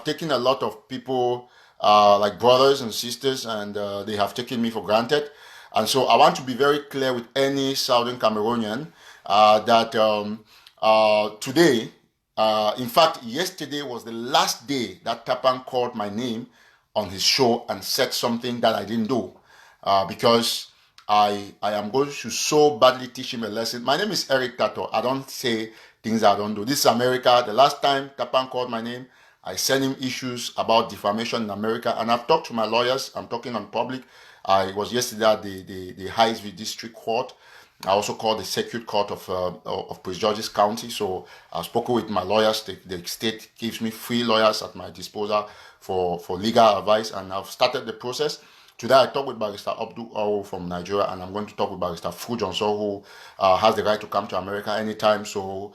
Taken a lot of people, like brothers and sisters, and they have taken me for granted. And so I want to be very clear with any Southern Cameroonian that today, in fact, yesterday was the last day that Tapang called my name on his show and said something that I didn't do, because I am going to so badly teach him a lesson. My name is Eric Tataw. I don't say things I don't do. This is America. The last time Tapang called my name, I sent him issues about defamation in America, and I've talked to my lawyers. I'm talking on public. I was yesterday at the Highsville District Court. I also called the Circuit Court of Prince George's County. So I've spoken with my lawyers. The state gives me free lawyers at my disposal for legal advice, and I've started the process. Today I talked with Barrister Abdul Oro from Nigeria, and I'm going to talk with Barrister Feud, who has the right to come to America anytime. So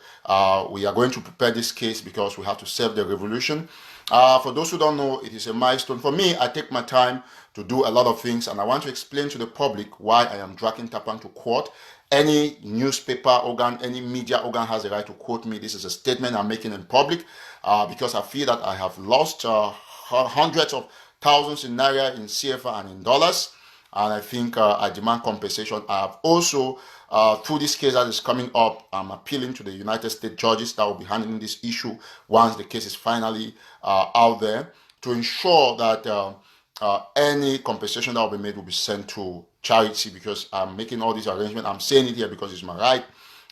we are going to prepare this case because we have to save the revolution. For those who don't know, it is a milestone. For me, I take my time to do a lot of things, and I want to explain to the public why I am dragging Tapang to court. Any newspaper organ, any media organ has the right to quote me. This is a statement I'm making in public because I feel that I have lost hundreds of thousands in naira, in CFA, and in dollars, and I think I demand compensation. I have also, through this case that is coming up, I'm appealing to the United States judges that will be handling this issue once the case is finally out there, to ensure that any compensation that will be made will be sent to charity, because I'm making all these arrangements. I'm saying it here because it's my right.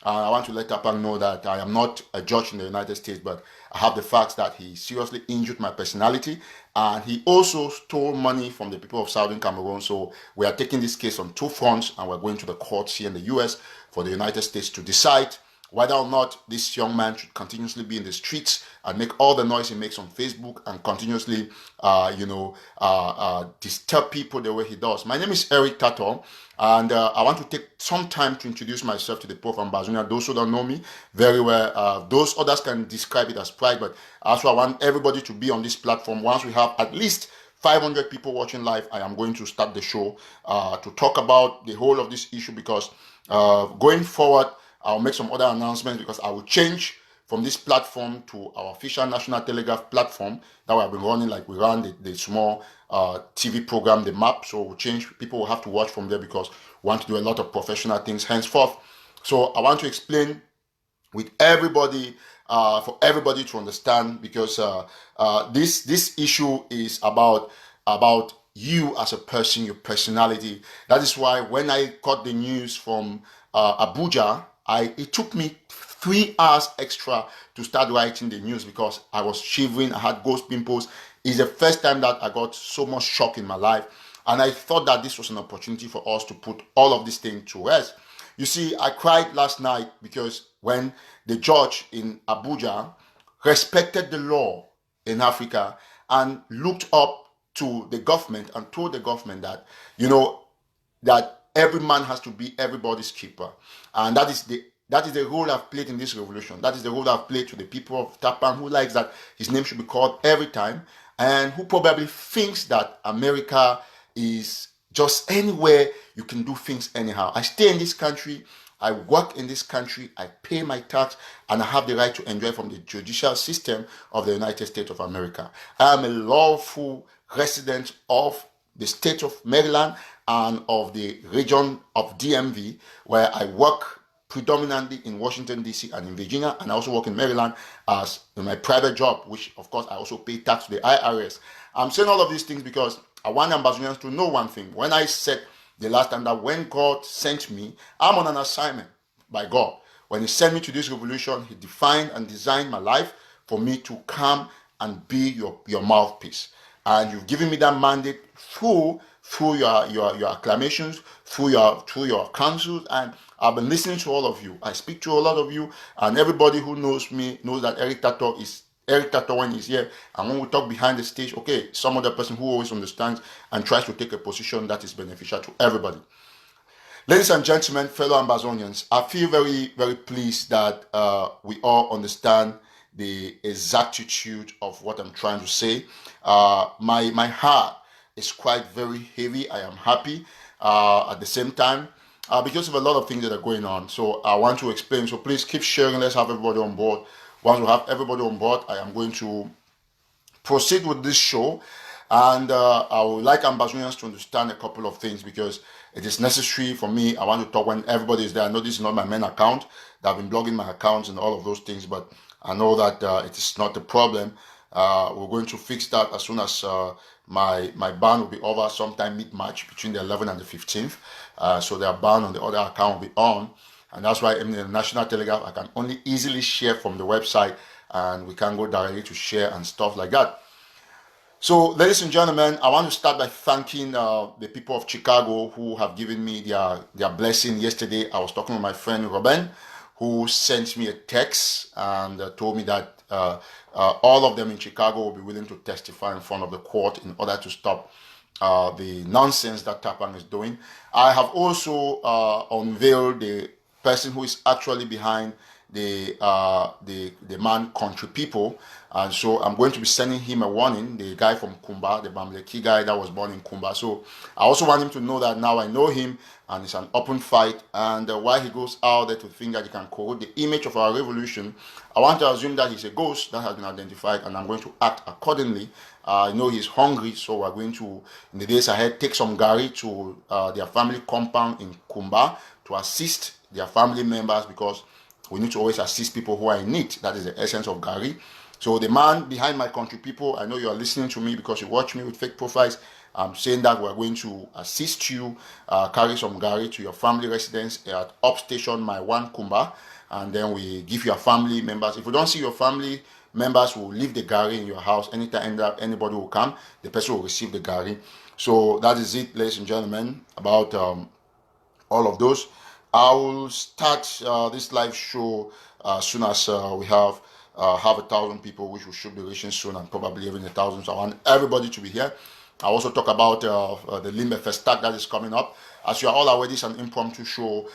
I want to let Tapang know that I am not a judge in the United States, but I have the facts that he seriously injured my personality, and he also stole money from the people of Southern Cameroon. So we are taking this case on two fronts, and we're going to the courts here in the US for the United States to decide whether or not this young man should continuously be in the streets and make all the noise he makes on Facebook and continuously, disturb people the way he does. My name is Eric Tataw, and I want to take some time to introduce myself to the people of Ambazonia. Those who don't know me very well, those others can describe it as pride, but also I want everybody to be on this platform. Once we have at least 500 people watching live, I am going to start the show to talk about the whole of this issue, because going forward, I'll make some other announcements, because I will change from this platform to our official National Telegraph platform that we have been running, like we ran the small TV program, The Map. So we'll change. People will have to watch from there because we want to do a lot of professional things henceforth. So I want to explain with everybody, for everybody to understand, because this issue is about you as a person, your personality. That is why when I got the news from Abuja, it took me 3 hours extra to start writing the news, because I was shivering. I had ghost pimples. It's the first time that I got so much shock in my life, and I thought that this was an opportunity for us to put all of this thing to rest. You see, I cried last night because when the judge in Abuja respected the law in Africa and looked up to the government and told the government that, that every man has to be everybody's keeper. And that is the role I've played in this revolution. That is the role I've played to the people of Tapang, who likes that his name should be called every time, and who probably thinks that America is just anywhere you can do things anyhow. I stay in this country, I work in this country, I pay my tax, and I have the right to enjoy from the judicial system of the United States of America. I am a lawful resident of the state of Maryland and of the region of DMV, where I work predominantly in Washington, D.C. and in Virginia, and I also work in Maryland as in my private job, which of course I also pay tax to the IRS. I'm saying all of these things because I want Ambazonians to know one thing. When I said the last time that when God sent me, I'm on an assignment by God. When he sent me to this revolution, he defined and designed my life for me to come and be your mouthpiece. And you've given me that mandate through your acclamations, through your counsels, and I've been listening to all of you. I speak to a lot of you, and everybody who knows me knows that Eric Tataw is Eric Tataw when he's here. And when we talk behind the stage, okay, some other person who always understands and tries to take a position that is beneficial to everybody. Ladies and gentlemen, fellow Ambazonians, I feel very, very pleased that we all understand the exactitude of what I'm trying to say. My heart is quite very heavy. I am happy at the same time because of a lot of things that are going on. So I want to explain. So please keep sharing. Let's have everybody on board. Once we have everybody on board, I am going to proceed with this show. And I would like Ambazonians to understand a couple of things because it is necessary for me. I want to talk when everybody is there. I know this is not my main account. That I've been blogging my accounts and all of those things, but I know that it is not a problem. We're going to fix that as soon as my ban will be over sometime mid-March between the 11th and the 15th. So their ban on the other account will be on. And that's why in the National Telegraph, I can only easily share from the website and we can go directly to share and stuff like that. So, ladies and gentlemen, I want to start by thanking the people of Chicago who have given me their blessing. Yesterday, I was talking with my friend Robin, who sent me a text and told me that all of them in Chicago will be willing to testify in front of the court in order to stop the nonsense that Tapang is doing. I have also unveiled the person who is actually behind the man country people, and so I'm going to be sending him a warning, the guy from Kumba, the Bamleki guy that was born in Kumba. So I also want him to know that now I know him and it's an open fight, and why he goes out there to think that he can corrode the image of our revolution, I want to assume that he's a ghost that has been identified, and I'm going to act accordingly. I know he's hungry, so we're going to, in the days ahead, take some gari to their family compound in Kumba to assist their family members, because we need to always assist people who are in need. That is the essence of Gary. So the man behind my country people, I know you are listening to me because you watch me with fake profiles. I'm saying that we're going to assist you, carry some Gary to your family residence at Upstation My One Kumba, and then we give your family members. If we don't see your family members, will leave the Gary in your house. Anytime anybody will come, the person will receive the Gary. So that is it, ladies and gentlemen, about all of those. I will start this live show as soon as we have 1,000 people, which we should be reaching soon, and probably even 1,000. So I want everybody to be here. I also talk about the Limbe Festac that is coming up. As you are all aware, this is an impromptu show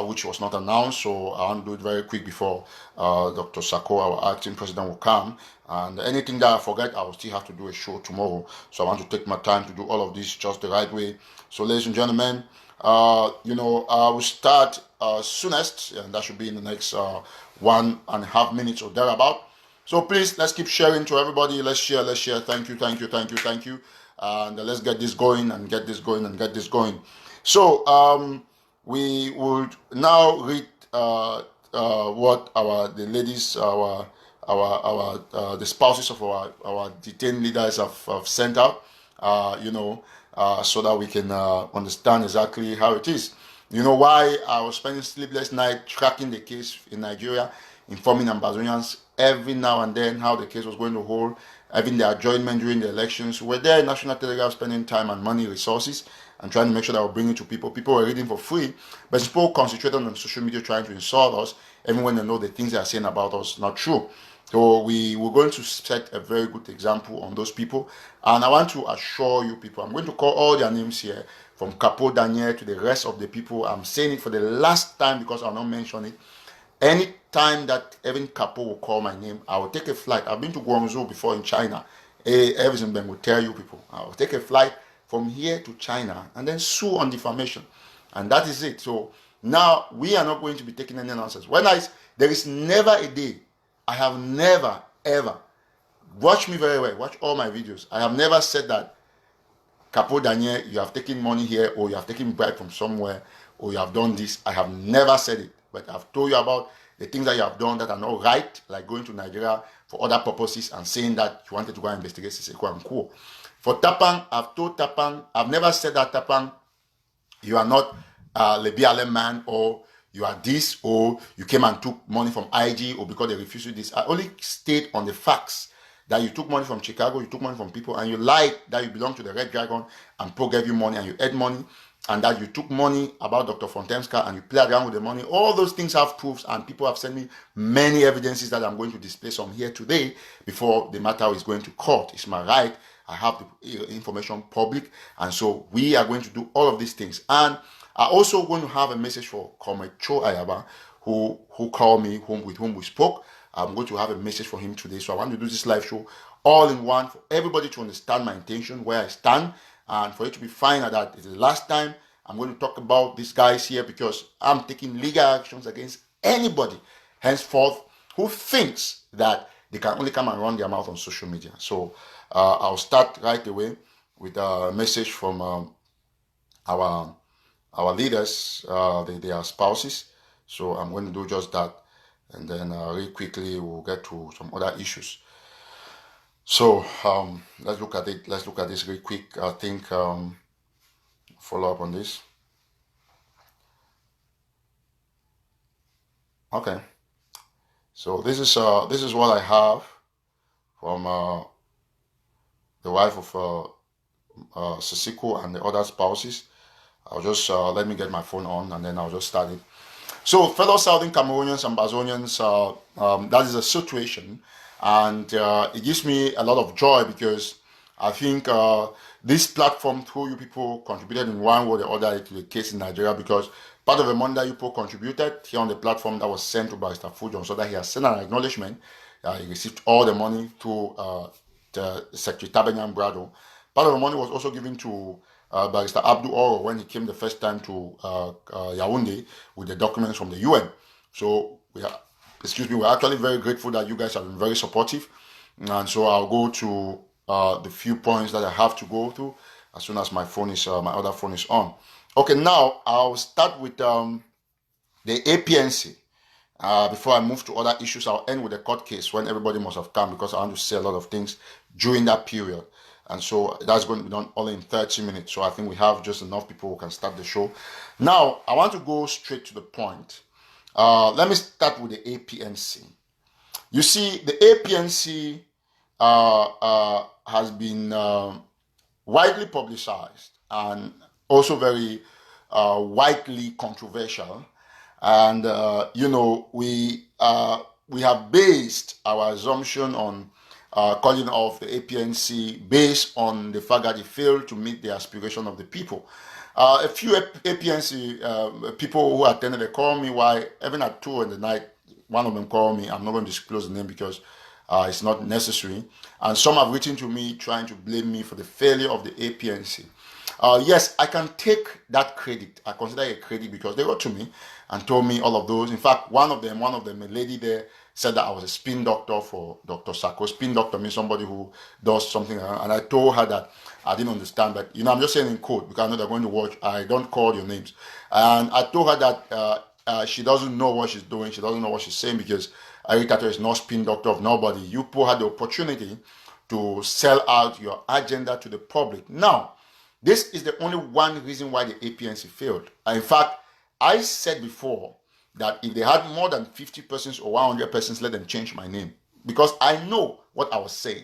which was not announced, so I want to do it very quick before Dr. Sako, our acting president, will come. And anything that I forget, I will still have to do a show tomorrow. So I want to take my time to do all of this just the right way. So, ladies and gentlemen, I will start soonest, and that should be in the next 1.5 minutes or thereabout. So please, let's keep sharing to everybody. Let's share. Thank you. And let's get this going and get this going. So we would now read what the ladies, the spouses of our detained leaders have sent out. So that we can understand exactly how it is. You know why I was spending sleepless night tracking the case in Nigeria, informing Ambazonians every now and then how the case was going to hold, having the adjournment during the elections. We're there in National Telegraph spending time and money, resources, and trying to make sure that we're bringing it to people. People were reading for free, but people concentrated on social media trying to insult us, even when they know the things they are saying about us not true. So we were going to set a very good example on those people. And I want to assure you people, I'm going to call all their names here, from Capo Daniel to the rest of the people. I'm saying it for the last time because I'll not mention it. Any time that even Capo will call my name, I will take a flight. I've been to Guangzhou before in China. Everything will tell you people. I will take a flight from here to China and then sue on defamation. And that is it. So now we are not going to be taking any nonsense. There is never a day, I have never, ever, watch me very well, watch all my videos. I have never said that, Capo Daniel, you have taken money here, or you have taken bribe from somewhere, or you have done this. I have never said it, but I've told you about the things that you have done that are not right, like going to Nigeria for other purposes and saying that you wanted to go and investigate Siseko and Co. For Tapang, I've told Tapang, I've never said that, Tapang, you are not Le BLM man, or you are this, or you came and took money from IG, or because they refused you this. I only stayed on the facts that you took money from Chicago, you took money from people, and you lied that you belong to the Red Dragon, and Pro gave you money, and you had money. and that you took money about Dr. Fontaine's car and you played around with the money. All those things have proofs, and people have sent me many evidences that I'm going to display some here today before the matter is going to court. It's my right. I have the information public, and so we are going to do all of these things. And I'm also going to have a message for Comrade Cho Ayaba, who called me, with whom we spoke. I'm going to have a message for him today. So I want to do this live show all in one for everybody to understand my intention, where I stand, and for it to be fine that it's the last time I'm going to talk about these guys here, because I'm taking legal actions against anybody henceforth who thinks that they can only come and run their mouth on social media. So I'll start right away with a message from our leaders, their spouses. So I'm going to do just that, and then really quickly we'll get to some other issues. So let's look at it. Let's look at this real quick. I think follow up on this. Okay. So this is what I have from the wife of Sisiko and the other spouses. I'll just let me get my phone on, and then I'll just start it. So, fellow Southern Cameroonians, Ambazonians, that is a situation, and it gives me a lot of joy, because I think this platform, through you people, contributed in one way or the other to the case in Nigeria, because part of the money that you people contributed here on the platform that was sent to Barrister Feud, so that he has sent an acknowledgement. He received all the money through the Secretary Tabang Brado. Part of the money was also given to Barrister Abdul Oro when he came the first time to Yaoundé with the documents from the UN. So we're actually very grateful that you guys have been very supportive. And so I'll go to the few points that I have to go through as soon as my other phone is on. Okay, now I'll start with the APNC. Before I move to other issues, I'll end with the court case when everybody must have come, because I want to say a lot of things during that period. And so that's going to be done all in 30 minutes. So I think we have just enough people who can start the show. Now, I want to go straight to the point. Let me start with the APNC. You see, the APNC has been widely publicized and also very widely controversial. And, we have based our assumption on calling off the APNC based on the fact that it failed to meet the aspiration of the people. A few APNC people who attended, they called me, why, even at 2 in the night, one of them called me. I'm not going to disclose the name because it's not necessary. And some have written to me trying to blame me for the failure of the APNC. Yes, I can take that credit. I consider it a credit, because they wrote to me and told me all of those. In fact, one of them, a lady there, said that I was a spin doctor for Dr. Sako. Spin doctor means somebody who does something. And I told her that I didn't understand. But, I'm just saying in code, because I know they're going to watch. I don't call your names. And I told her that she doesn't know what she's doing. She doesn't know what she's saying, because Eric Tato is not spin doctor of nobody. You people had the opportunity to sell out your agenda to the public. Now, this is the only one reason why the APNC failed. In fact, I said before that if they had more than 50 persons or 100 persons, let them change my name, because I know what I was saying.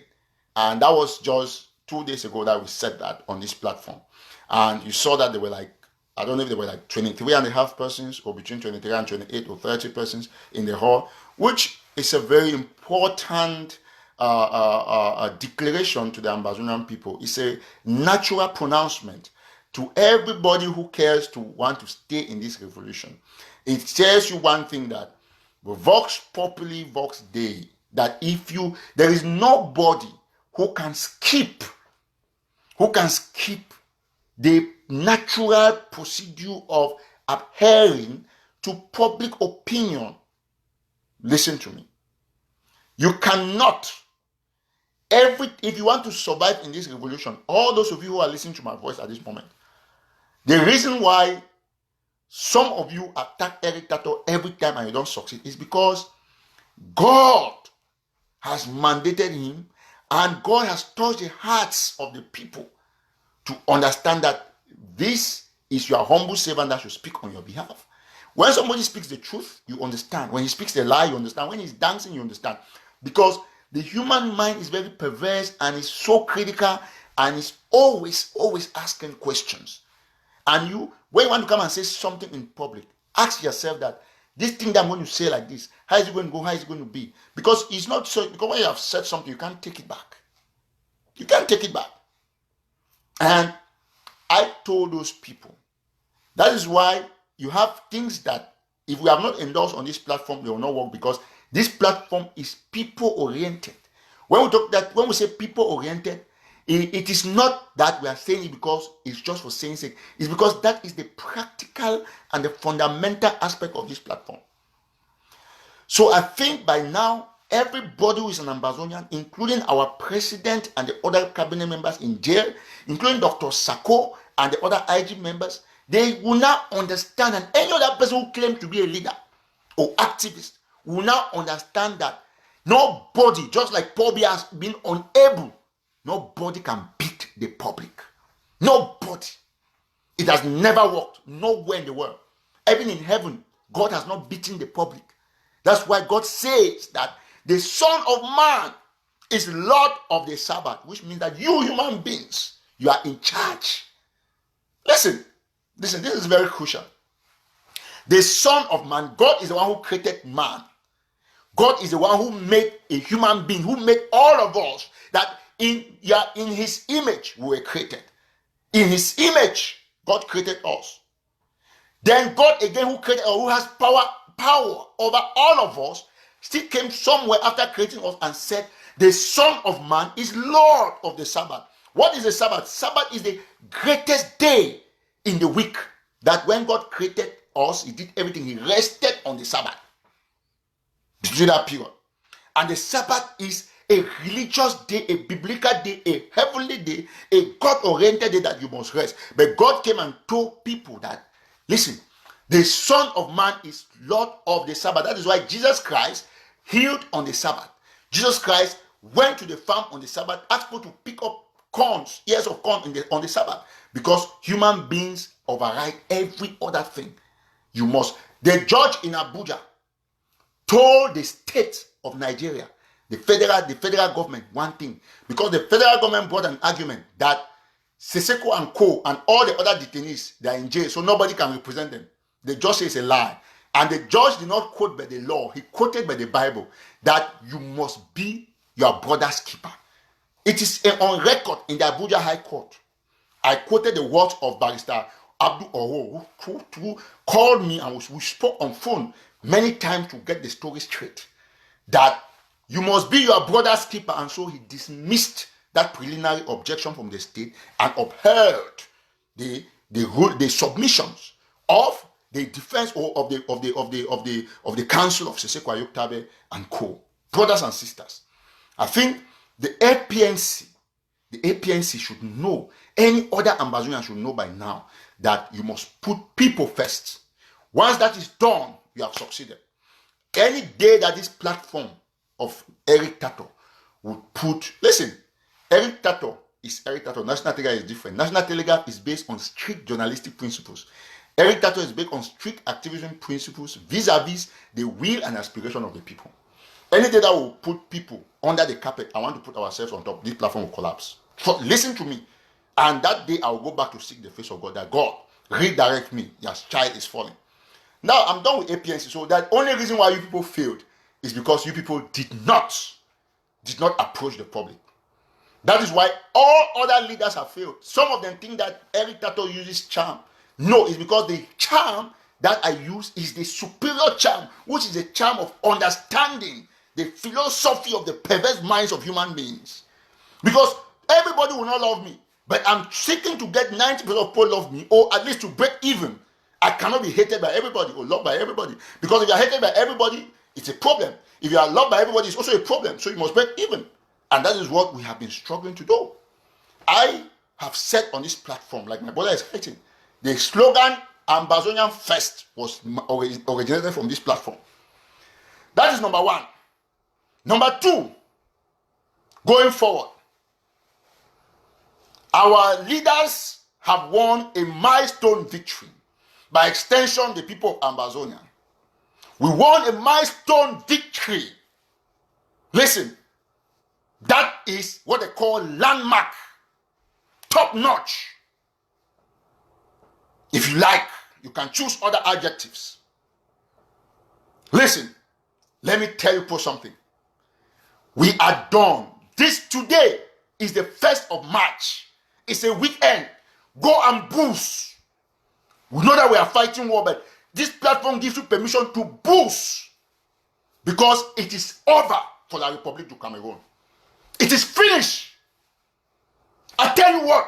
And that was just 2 days ago that we said that on this platform. And you saw that they were like, I don't know if they were like 23 and a half persons, or between 23 and 28 or 30 persons in the hall, which is a very important declaration to the Ambazonian people. It's a natural pronouncement to everybody who cares to want to stay in this revolution. It tells you one thing, that Vox Populi, Vox Dei, that there is nobody who can skip the natural procedure of adhering to public opinion. Listen to me. You cannot. If you want to survive in this revolution, all those of you who are listening to my voice at this moment, the reason why some of you attack Eric Tato every time and you don't succeed is because God has mandated him, and God has touched the hearts of the people to understand that this is your humble servant that should speak on your behalf. When somebody speaks the truth, you understand. When he speaks the lie, you understand. When he's dancing, you understand. Because the human mind is very perverse and is so critical and is always asking questions. And you, when you want to come and say something in public, ask yourself that this thing that I'm going to say like this, how is it going to go? How is it going to be? Because it's not so, because when you have said something, you can't take it back. You can't take it back. And I told those people, that is why you have things that if we have not endorsed on this platform, they will not work, because this platform is people oriented. When we say people oriented, it is not that we are saying it because it's just for saying it. It's because that is the practical and the fundamental aspect of this platform. So I think by now, everybody who is an Ambazonian, including our president and the other cabinet members in jail, including Dr. Sako and the other IG members, they will now understand, and any other person who claims to be a leader or activist will now understand that nobody, just like Paul Biya has been unable, nobody can beat the public. Nobody. It has never worked nowhere in the world. Even in heaven, God has not beaten the public. That's why God says that the Son of Man is Lord of the Sabbath, which means that you human beings, you are in charge. Listen, this is very crucial. The Son of Man, God is the one who created man. God is the one who made a human being, who made all of us, that in his image we were created. In his image, God created us. Then God again, who created, or who has power over all of us, still came somewhere after creating us and said, the Son of Man is Lord of the Sabbath. What is the Sabbath? Sabbath is the greatest day in the week. That when God created us, he did everything. He rested on the Sabbath. Between that period. And the Sabbath is a religious day, a biblical day, a heavenly day, a God-oriented day that you must rest. But God came and told people that, listen, the Son of Man is Lord of the Sabbath. That is why Jesus Christ healed on the Sabbath. Jesus Christ went to the farm on the Sabbath, asked people to pick up ears of corn on the Sabbath, because human beings override every other thing. You must. The judge in Abuja told the state of Nigeria, the federal government, one thing, because the federal government brought an argument that Seseko and Co. and all the other detainees, they are in jail, so nobody can represent them. The judge says a lie. And the judge did not quote by the law, he quoted by the Bible, that you must be your brother's keeper. It is on record in the Abuja High Court. I quoted the words of Barrister Abdul Oro, who called me, and we spoke on phone many times to get the story straight, that you must be your brother's keeper. And so he dismissed that preliminary objection from the state and upheld the submissions of the defense of the council of Seseko Ayoktabe and Co. Brothers and sisters, I think the APNC should know, any other Ambazonian should know by now, that you must put people first. Once that is done, you have succeeded. Any day that this platform of Eric Tataw would put, listen, Eric Tataw is Eric Tataw. National Telegraph is different. National Telegraph is based on strict journalistic principles. Eric Tataw is based on strict activism principles vis-a-vis the will and aspiration of the people. Any day that will put people under the carpet, I want to put ourselves on top, this platform will collapse. So listen to me. And that day I will go back to seek the face of God, that God redirect me. Your child is falling. Now I'm done with APNC. So that only reason why you people failed is because you people did not approach the public. That is why all other leaders have failed. Some of them think that Eric Tataw uses charm. No, it's because the charm that I use is the superior charm, which is the charm of understanding the philosophy of the perverse minds of human beings. Because everybody will not love me, but I'm seeking to get 90% of people love me, or at least to break even. I cannot be hated by everybody or loved by everybody. Because if you are hated by everybody, it's a problem. If you are loved by everybody, it's also a problem. So you must break even. And that is what we have been struggling to do. I have said on this platform, like my brother is writing, the slogan Ambazonian First was originated from this platform. That is number one. Number two, going forward, our leaders have won a milestone victory. By extension, the people of Ambazonia. We won a milestone victory. Listen, that is what they call landmark, top notch. If you like, you can choose other adjectives. Listen, let me tell you something. We are done. This today is the 1st of March. It's a weekend. Go and boost. We know that we are fighting war, but this platform gives you permission to boost because it is over for the Republic of Cameroon. It is finished. I tell you what,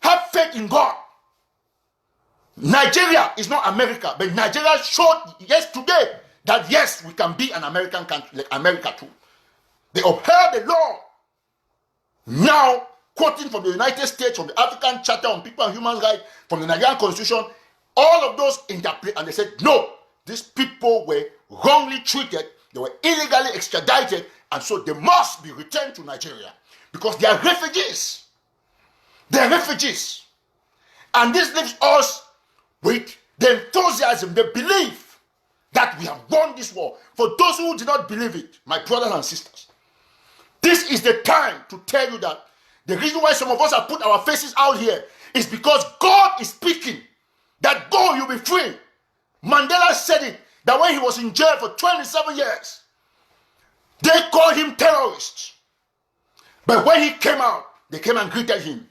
have faith in God. Nigeria is not America, but Nigeria showed yesterday that yes, we can be an American country, like America too. They upheld the law. Now, quoting from the United States, from the African Charter on People and Human Rights, from the Nigerian Constitution, all of those interpret, and they said, no, these people were wrongly treated, they were illegally extradited, and so they must be returned to Nigeria because they are refugees. They are refugees. And this leaves us with the enthusiasm, the belief that we have won this war. For those who did not believe it, my brothers and sisters, this is the time to tell you that the reason why some of us have put our faces out here is because God is speaking that go, you'll be free. Mandela said it, that when he was in jail for 27 years, they called him terrorist. But when he came out, they came and greeted him.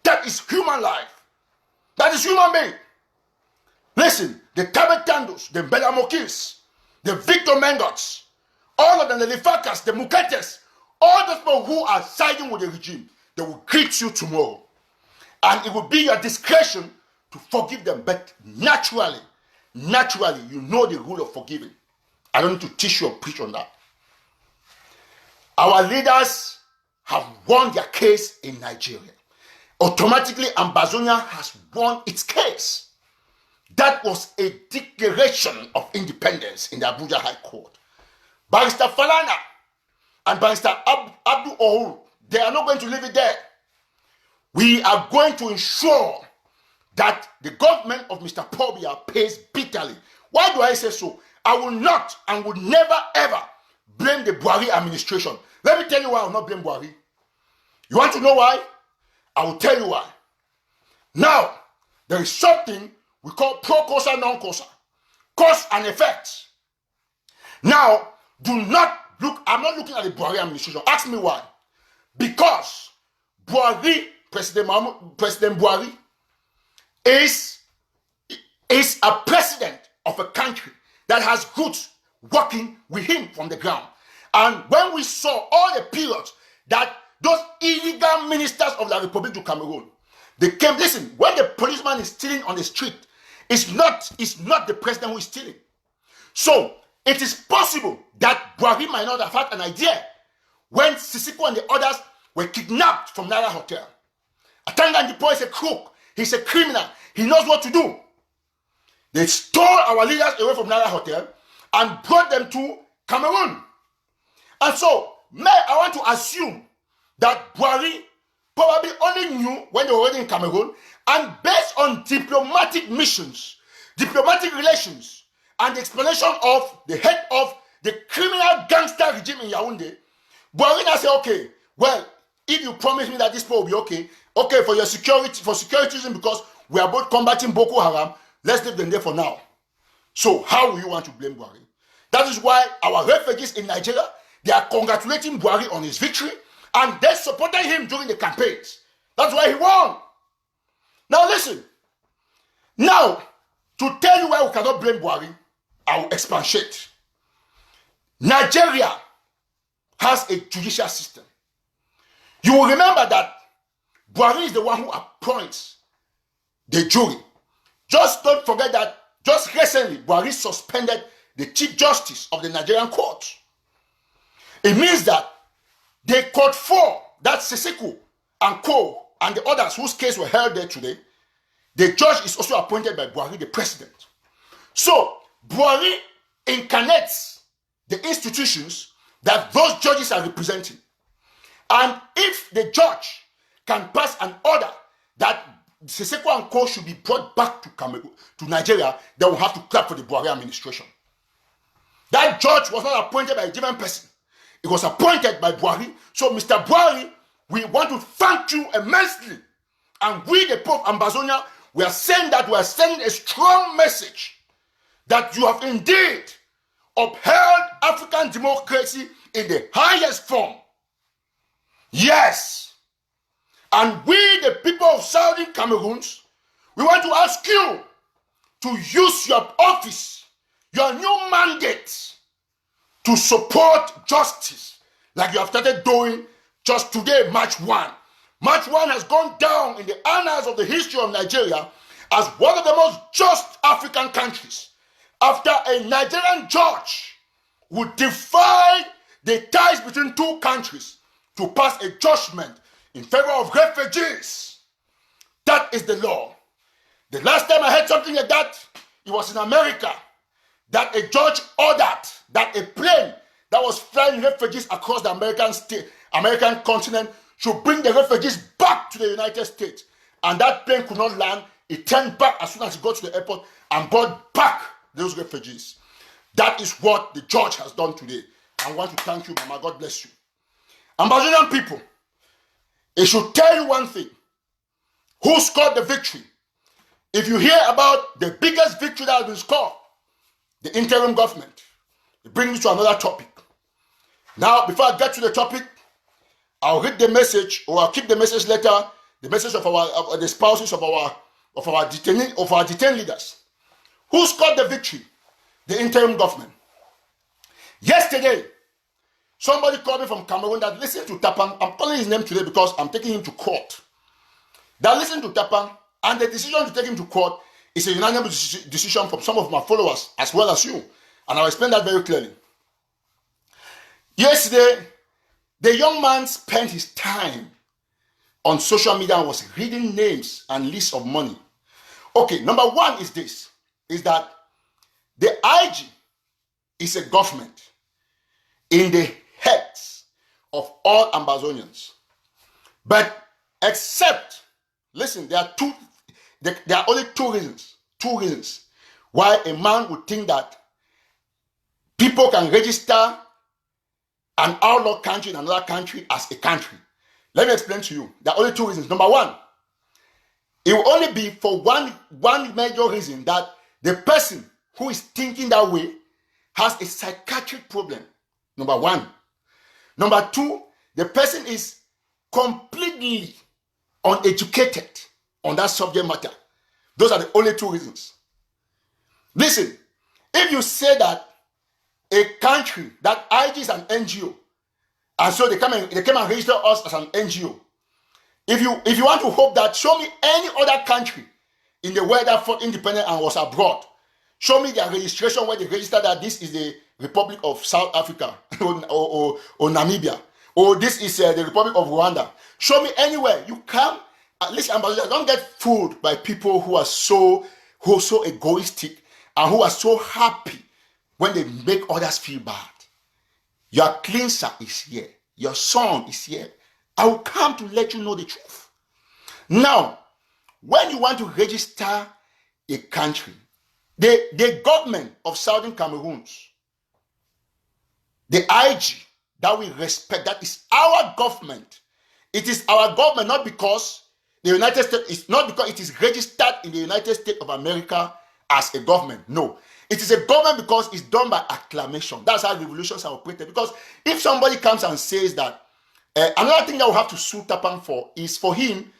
That is human life. That is human being. Listen, the Tabetandos, the Belamokis, the Victor Mengots, all of them, the Lifakas, the Muketes, all those people who are siding with the regime, they will greet you tomorrow. And it will be your discretion to forgive them. But naturally, you know the rule of forgiving. I don't need to teach you or preach on that. Our leaders have won their case in Nigeria. Automatically, Ambazonia has won its case. That was a declaration of independence in the Abuja High Court. Barrister Falana and Barrister Abdul Ohuru, they are not going to leave it there. We are going to ensure that the government of Mr. Pobia pays bitterly. Why do I say so? I will not and would never ever blame the Buhari administration. Let me tell you why I will not blame Buhari. You want to know why? I will tell you why. Now, there is something we call pro-causa, non-causa. Cause and effect. Now, do not look, I'm not looking at the Buhari administration. Ask me why. Because Buhari, President Buhari, is a president of a country that has roots working with him from the ground. And when we saw all the periods that those illegal ministers of the Republic of Cameroon, they came, listen, when the policeman is stealing on the street, it's not the president who is stealing. So, it is possible that Buhari might not have had an idea when Sisiko and the others were kidnapped from Naira Hotel. Atanga Ndipo is a crook. He's a criminal. He knows what to do. They stole our leaders away from Naira Hotel and brought them to Cameroon. And so, I want to assume that Buhari probably only knew when they were already in Cameroon, and based on diplomatic missions, diplomatic relations, and the explanation of the head of the criminal gangster regime in Yaoundé, Buhari now said, okay, well, if you promise me that this people will be okay for your security, for security reasons, because we are both combating Boko Haram, let's leave them there for now. So how will you want to blame Buhari? That is why our refugees in Nigeria, they are congratulating Buhari on his victory, and they supported him during the campaigns. That's why he won. Now listen. Now, to tell you why we cannot blame Buhari, I will expatiate. Nigeria has a judicial system. You will remember that Buhari is the one who appoints the jury. Just don't forget that just recently, Buhari suspended the Chief Justice of the Nigerian court. It means that the court 4, that's Sisiko and Co. and the others whose case were held there today, the judge is also appointed by Buhari, the president. So, Buhari incarnates the institutions that those judges are representing. And if the judge can pass an order that Siseko and Co. should be brought back to Cameroon, to Nigeria, they will have to clap for the Buhari administration. That judge was not appointed by a different person. It was appointed by Buhari. So, Mr. Buhari, we want to thank you immensely. And we, the Pope Ambazonia, We are saying that we are sending a strong message that you have indeed upheld African democracy in the highest form. Yes. And we, the people of Southern Cameroons, we want to ask you to use your office, your new mandate, to support justice, like you have started doing just today, March 1. March 1 has gone down in the annals of the history of Nigeria as one of the most just African countries, after a Nigerian judge would defy the ties between two countries to pass a judgment in favor of refugees. That is the law. The last time I heard something like that, it was in America, that a judge ordered that a plane that was flying refugees across the American continent should bring the refugees back to the United States. And that plane could not land. It turned back as soon as it got to the airport and brought back those refugees. That is what the judge has done today. I want to thank you, Mama. God bless you. Ambazonian people, it should tell you one thing. Who scored the victory? If you hear about the biggest victory that has been scored, the interim government, it brings me to another topic. Now, before I get to the topic, I'll read the message, or I'll keep the message later, the message of the spouses of our detained leaders. Who scored the victory? The interim government. Yesterday, somebody called me from Cameroon that listened to Tapang. I'm calling his name today because I'm taking him to court. That listened to Tapang, and the decision to take him to court is a unanimous decision from some of my followers as well as you. And I'll explain that very clearly. Yesterday, the young man spent his time on social media and was reading names and lists of money. Okay, number one is this, is that the IG is a government in the heads of all Ambazonians. But except, listen, there are only two reasons why a man would think that people can register an outlaw country in another country as a country. Let me explain to you. There are only two reasons. Number one, it will only be for one major reason, that the person who is thinking that way has a psychiatric problem. Number one. Number two, the person is completely uneducated on that subject matter. Those are the only two reasons. Listen, if you say that a country, that IG is an NGO, and so they came and register us as an NGO. If you want to hope that, show me any other country in the world that fought independent and was abroad. Show me their registration where they register that this is the Republic of South Africa or Namibia, or this is the Republic of Rwanda. Show me anywhere. You come. At least Ambazonia don't get fooled by people who are so egoistic and who are so happy when they make others feel bad. Your cleanser is here. Your son is here. I will come to let you know the truth. Now, when you want to register a country, the government of Southern Cameroons, the IG that we respect, that is our government. It is our government, not because the United States is not because it is registered in the United States of America as a government. No. It is a government because it's done by acclamation. That's how revolutions are operated. Because if somebody comes and says that, another thing that we have to sue Tapang for is for him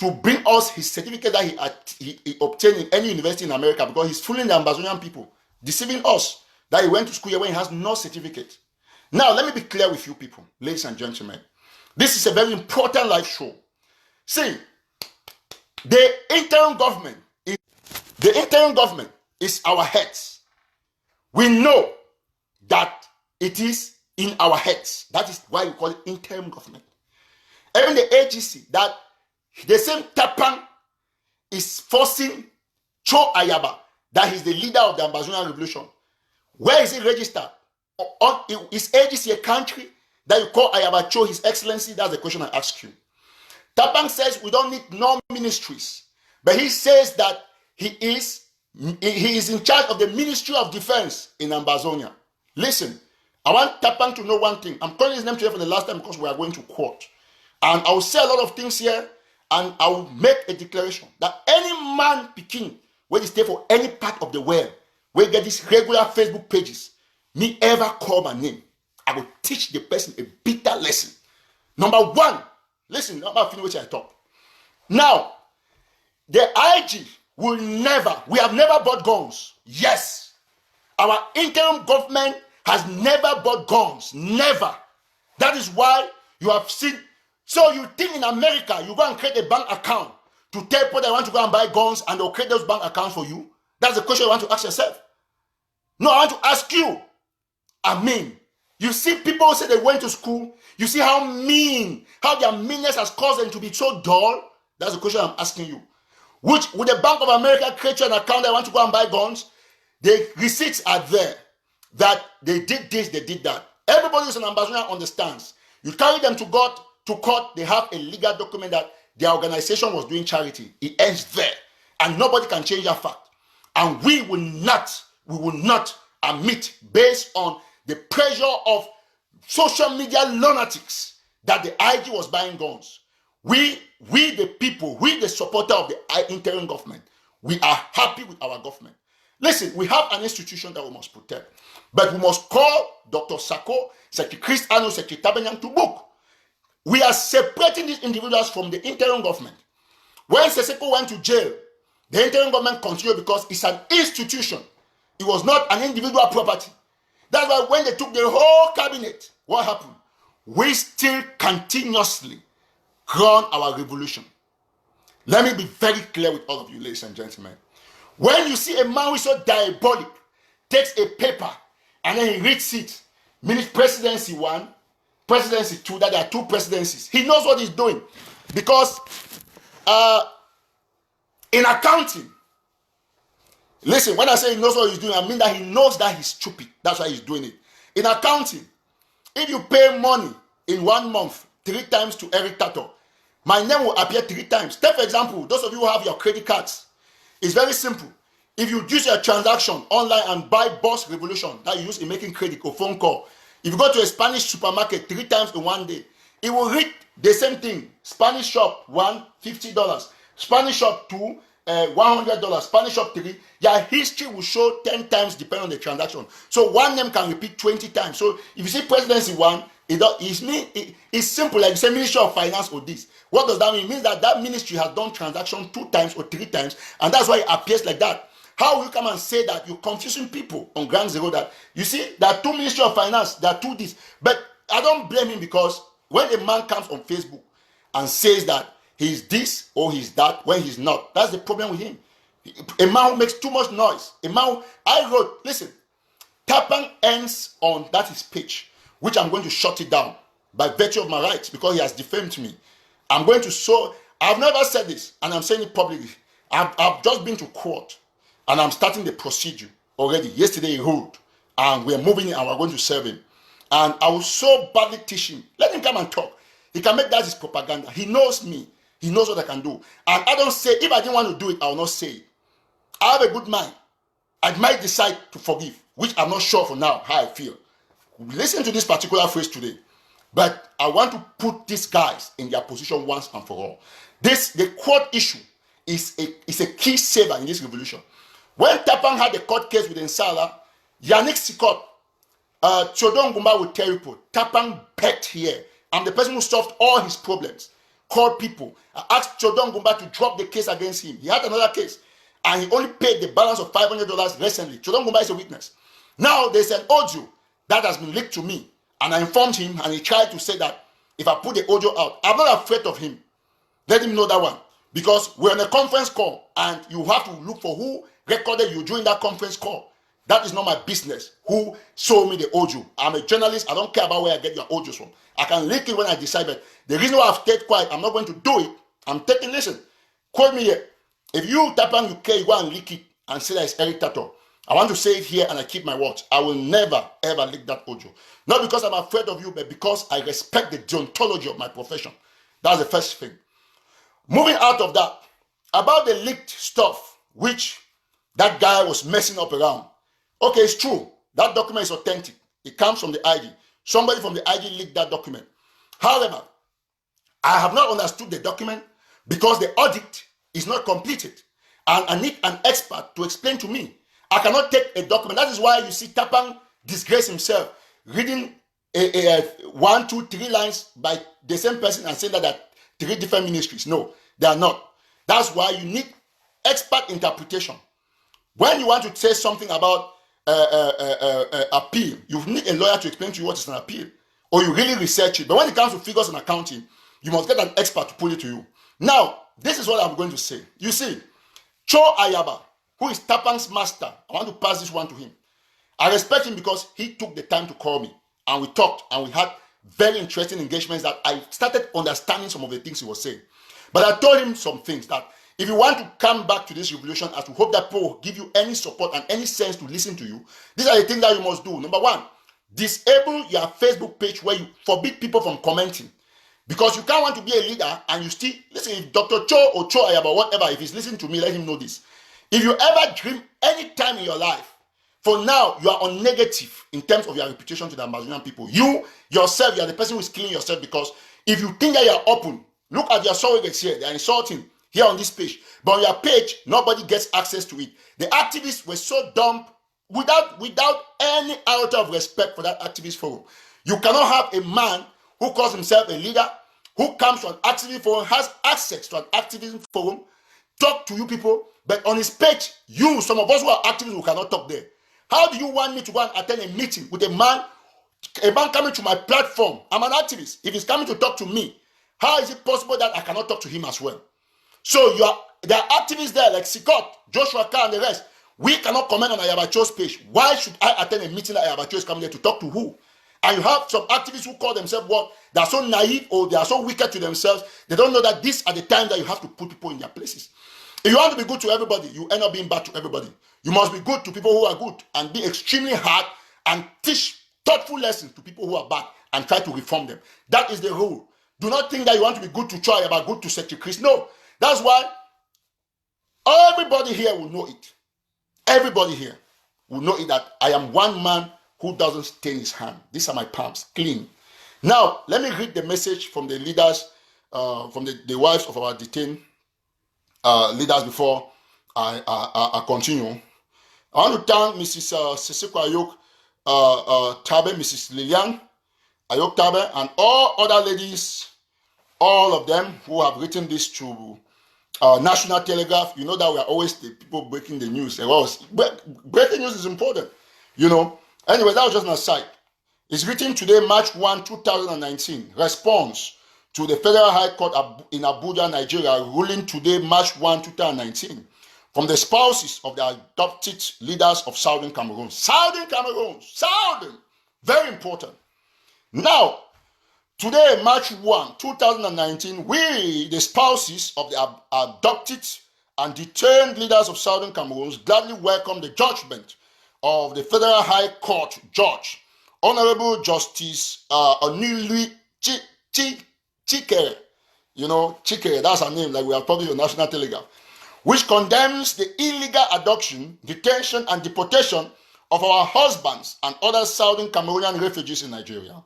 to bring us his certificate that he obtained in any university in America, because he's fooling the Ambazonian people, deceiving us that he went to school here when he has no certificate. Now, let me be clear with you people, ladies and gentlemen. This is a very important live show. See, the interim government is our heads. We know that it is in our heads. That is why we call it interim government. Even the AGC, that the same Tapang is forcing Cho Ayaba, that he's the leader of the Ambazonia revolution. Where is he registered? Is AGC a country that you call Ayaba Cho His Excellency? That's the question I ask you. Tapang says we don't need no ministries, but he says that he is in charge of the Ministry of Defense in Ambazonia. Listen, I want Tapang to know one thing. I'm calling his name today for the last time because we are going to court. And I will say a lot of things here, and I will make a declaration that any man picking when he stay for any part of the world, where get these regular Facebook pages, me ever call my name, I will teach the person a bitter lesson. Number one, listen, I'm not finished what I talk. Now, the IG will never, we have never bought guns. Yes. Our interim government has never bought guns. Never. That is why you have seen. So you think in America, you go and create a bank account to tell people they want to go and buy guns and they'll create those bank accounts for you? That's the question you want to ask yourself. No, I want to ask you. I mean, you see people say they went to school. You see how mean, how their meanness has caused them to be so dull. That's the question I'm asking you. Which, would the Bank of America create an account that want to go and buy guns? The receipts are there that they did this, they did that. Everybody who's an Ambazonia understands. You carry them to court, they have a legal document that their organization was doing charity. It ends there. And nobody can change that fact. And we will not admit, based on the pressure of social media lunatics, that the IG was buying guns. We the people, we the supporter of the interim government, we are happy with our government. Listen, we have an institution that we must protect, but we must call Dr. Sako, Secretary Chris Ano, Secretary Tapang to book. We are separating these individuals from the interim government. When Seseko went to jail, the interim government continued because it's an institution. It was not an individual property. That's why when they took the whole cabinet, what happened? We still continuously run our revolution. Let me be very clear with all of you, ladies and gentlemen. When you see a man who is so diabolic, takes a paper and then he reads it, means presidency 1, presidency 2, that there are 2 presidencies. He knows what he's doing. Because in accounting, listen, when I say he knows what he's doing, I mean that he knows that he's stupid. That's why he's doing it. In accounting, if you pay money in 1 month 3 times to Eric Tataw, my name will appear 3 times. Take for example, those of you who have your credit cards, it's very simple. If you use your transaction online and buy Boss Revolution that you use in making credit or phone call, if you go to a Spanish supermarket 3 times in 1 day, it will read the same thing. Spanish shop 1, $50. Spanish shop 2, $100. Spanish shop 3. Your history will show 10 times depending on the transaction. So one name can repeat 20 times. So if you see presidency 1, it's simple, like you say Ministry of Finance or this. What does that mean? It means that that ministry has done transaction 2 times or 3 times, and that's why it appears like that. How will you come and say that you're confusing people on ground zero? That you see, there are 2 Ministry of Finance, there are 2 this. But I don't blame him, because when a man comes on Facebook and says that he's this or he's that when he's not, that's the problem with him. A man who makes too much noise. A man I wrote, listen, Tapang ends on that his page, which I'm going to shut it down by virtue of my rights, because he has defamed me. I'm going to show, I've never said this, and I'm saying it publicly. I've just been to court, and I'm starting the procedure already. Yesterday he ruled, and we're moving in, and we're going to serve him. And I will so badly teach him. Let him come and talk. He can make that his propaganda. He knows me. He knows what I can do. And I don't say, if I didn't want to do it, I will not say it. I have a good mind. I might decide to forgive, which I'm not sure for now how I feel. Listen to this particular phrase today. But I want to put these guys in their position once and for all. The court issue is a key saver in this revolution. When Tapang had the court case with Nsala, Yannick Sikot, Chodon Gumba will tell you, Tapang begged here. I'm the person who solved all his problems. Called people. I asked Chodon Gumba to drop the case against him. He had another case, and he only paid the balance of $500 recently. Chodon Gumba is a witness. Now there's an audio that has been leaked to me, and I informed him, and he tried to say that if I put the audio out, I'm not afraid of him. Let him know that one. Because we're on a conference call, and you have to look for who recorded you during that conference call. That is not my business. Who showed me the audio? I'm a journalist. I don't care about where I get your audios from. I can leak it when I decide. But the reason why I've stayed quiet, I'm not going to do it. I'm taking, listen, quote me here. If you Tapang UK, you go and leak it and say that it's Eric Tataw. I want to say it here, and I keep my words. I will never, ever leak that audio. Not because I'm afraid of you, but because I respect the deontology of my profession. That's the first thing. Moving out of that, about the leaked stuff, which that guy was messing up around. Okay, it's true. That document is authentic. It comes from the IG. Somebody from the IG leaked that document. However, I have not understood the document because the audit is not completed. And I need an expert to explain to me. I cannot take a document. That is why you see Tapang disgrace himself, reading a 1, 2, 3 lines by the same person and saying that there are 3 different ministries. No, they are not. That's why you need expert interpretation. When you want to say something about appeal, you need a lawyer to explain to you what is an appeal, or you really research it. But when it comes to figures and accounting, you must get an expert to put it to you. Now, this is what I'm going to say. You see, Cho Ayaba, who is Tapang's master, I want to pass this one to him. I respect him because he took the time to call me, and we talked, and we had very interesting engagements that I started understanding some of the things he was saying. But I told him some things that if you want to come back to this revolution, as we hope that people will give you any support and any sense to listen to you, these are the things that you must do. Number 1, disable your Facebook page where you forbid people from commenting. Because you can't want to be a leader and you still, listen, if Dr. Cho or Cho Ayaba, whatever, if he's listening to me, let him know this. If you ever dream any time in your life, for now, you are on negative in terms of your reputation to the Ambazonian people. You, yourself, you are the person who is killing yourself, because if you think that you are open, look at your surrogates here, they are insulting here on this page. But on your page, nobody gets access to it. The activists were so dumb without any iota of respect for that activist forum. You cannot have a man who calls himself a leader, who comes to an activist forum, has access to an activism forum, talk to you people, but on his page, you, some of us who are activists, who cannot talk there. How do you want me to go and attend a meeting with a man coming to my platform? I'm an activist. If he's coming to talk to me, how is it possible that I cannot talk to him as well? So there are activists there like Sikot, Joshua Carr, and the rest. We cannot comment on Ayabacho's page. Why should I attend a meeting that Ayabacho is coming there to talk to who? And you have some activists who call themselves what? They are so naive, or they are so wicked to themselves. They don't know that these are the times that you have to put people in their places. If you want to be good to everybody, you end up being bad to everybody. You must be good to people who are good and be extremely hard and teach thoughtful lessons to people who are bad and try to reform them. That is the rule. Do not think that you want to be good to Choi about good to Secretary Chris. No. That's why everybody here will know it. Everybody here will know it, that I am one man who doesn't stain his hand. These are my palms, clean. Now, let me read the message from the leaders, from the wives of our detained leaders before I continue. I want to thank Mrs. Sisiko Ayok Tabe, Mrs. Lilian Ayok Tabe, and all other ladies, all of them who have written this to National Telegraph. You know that we are always the people breaking the news. Breaking news is important, you know. Anyway, that was just an aside. It's written today, March 1, 2019. Response to the Federal High Court in Abuja, Nigeria, ruling today, March 1, 2019, from the spouses of the adopted leaders of Southern Cameroon. Southern Cameroon, Southern, very important. Now, today, March 1, 2019, we, the spouses of the adopted and detained leaders of Southern Cameroon, gladly welcome the judgment of the Federal High Court Judge, Honorable Justice Onili Chikere. You know, Chikere, that's her name, like we have published on National Telegraph, which condemns the illegal abduction, detention, and deportation of our husbands and other Southern Cameroonian refugees in Nigeria.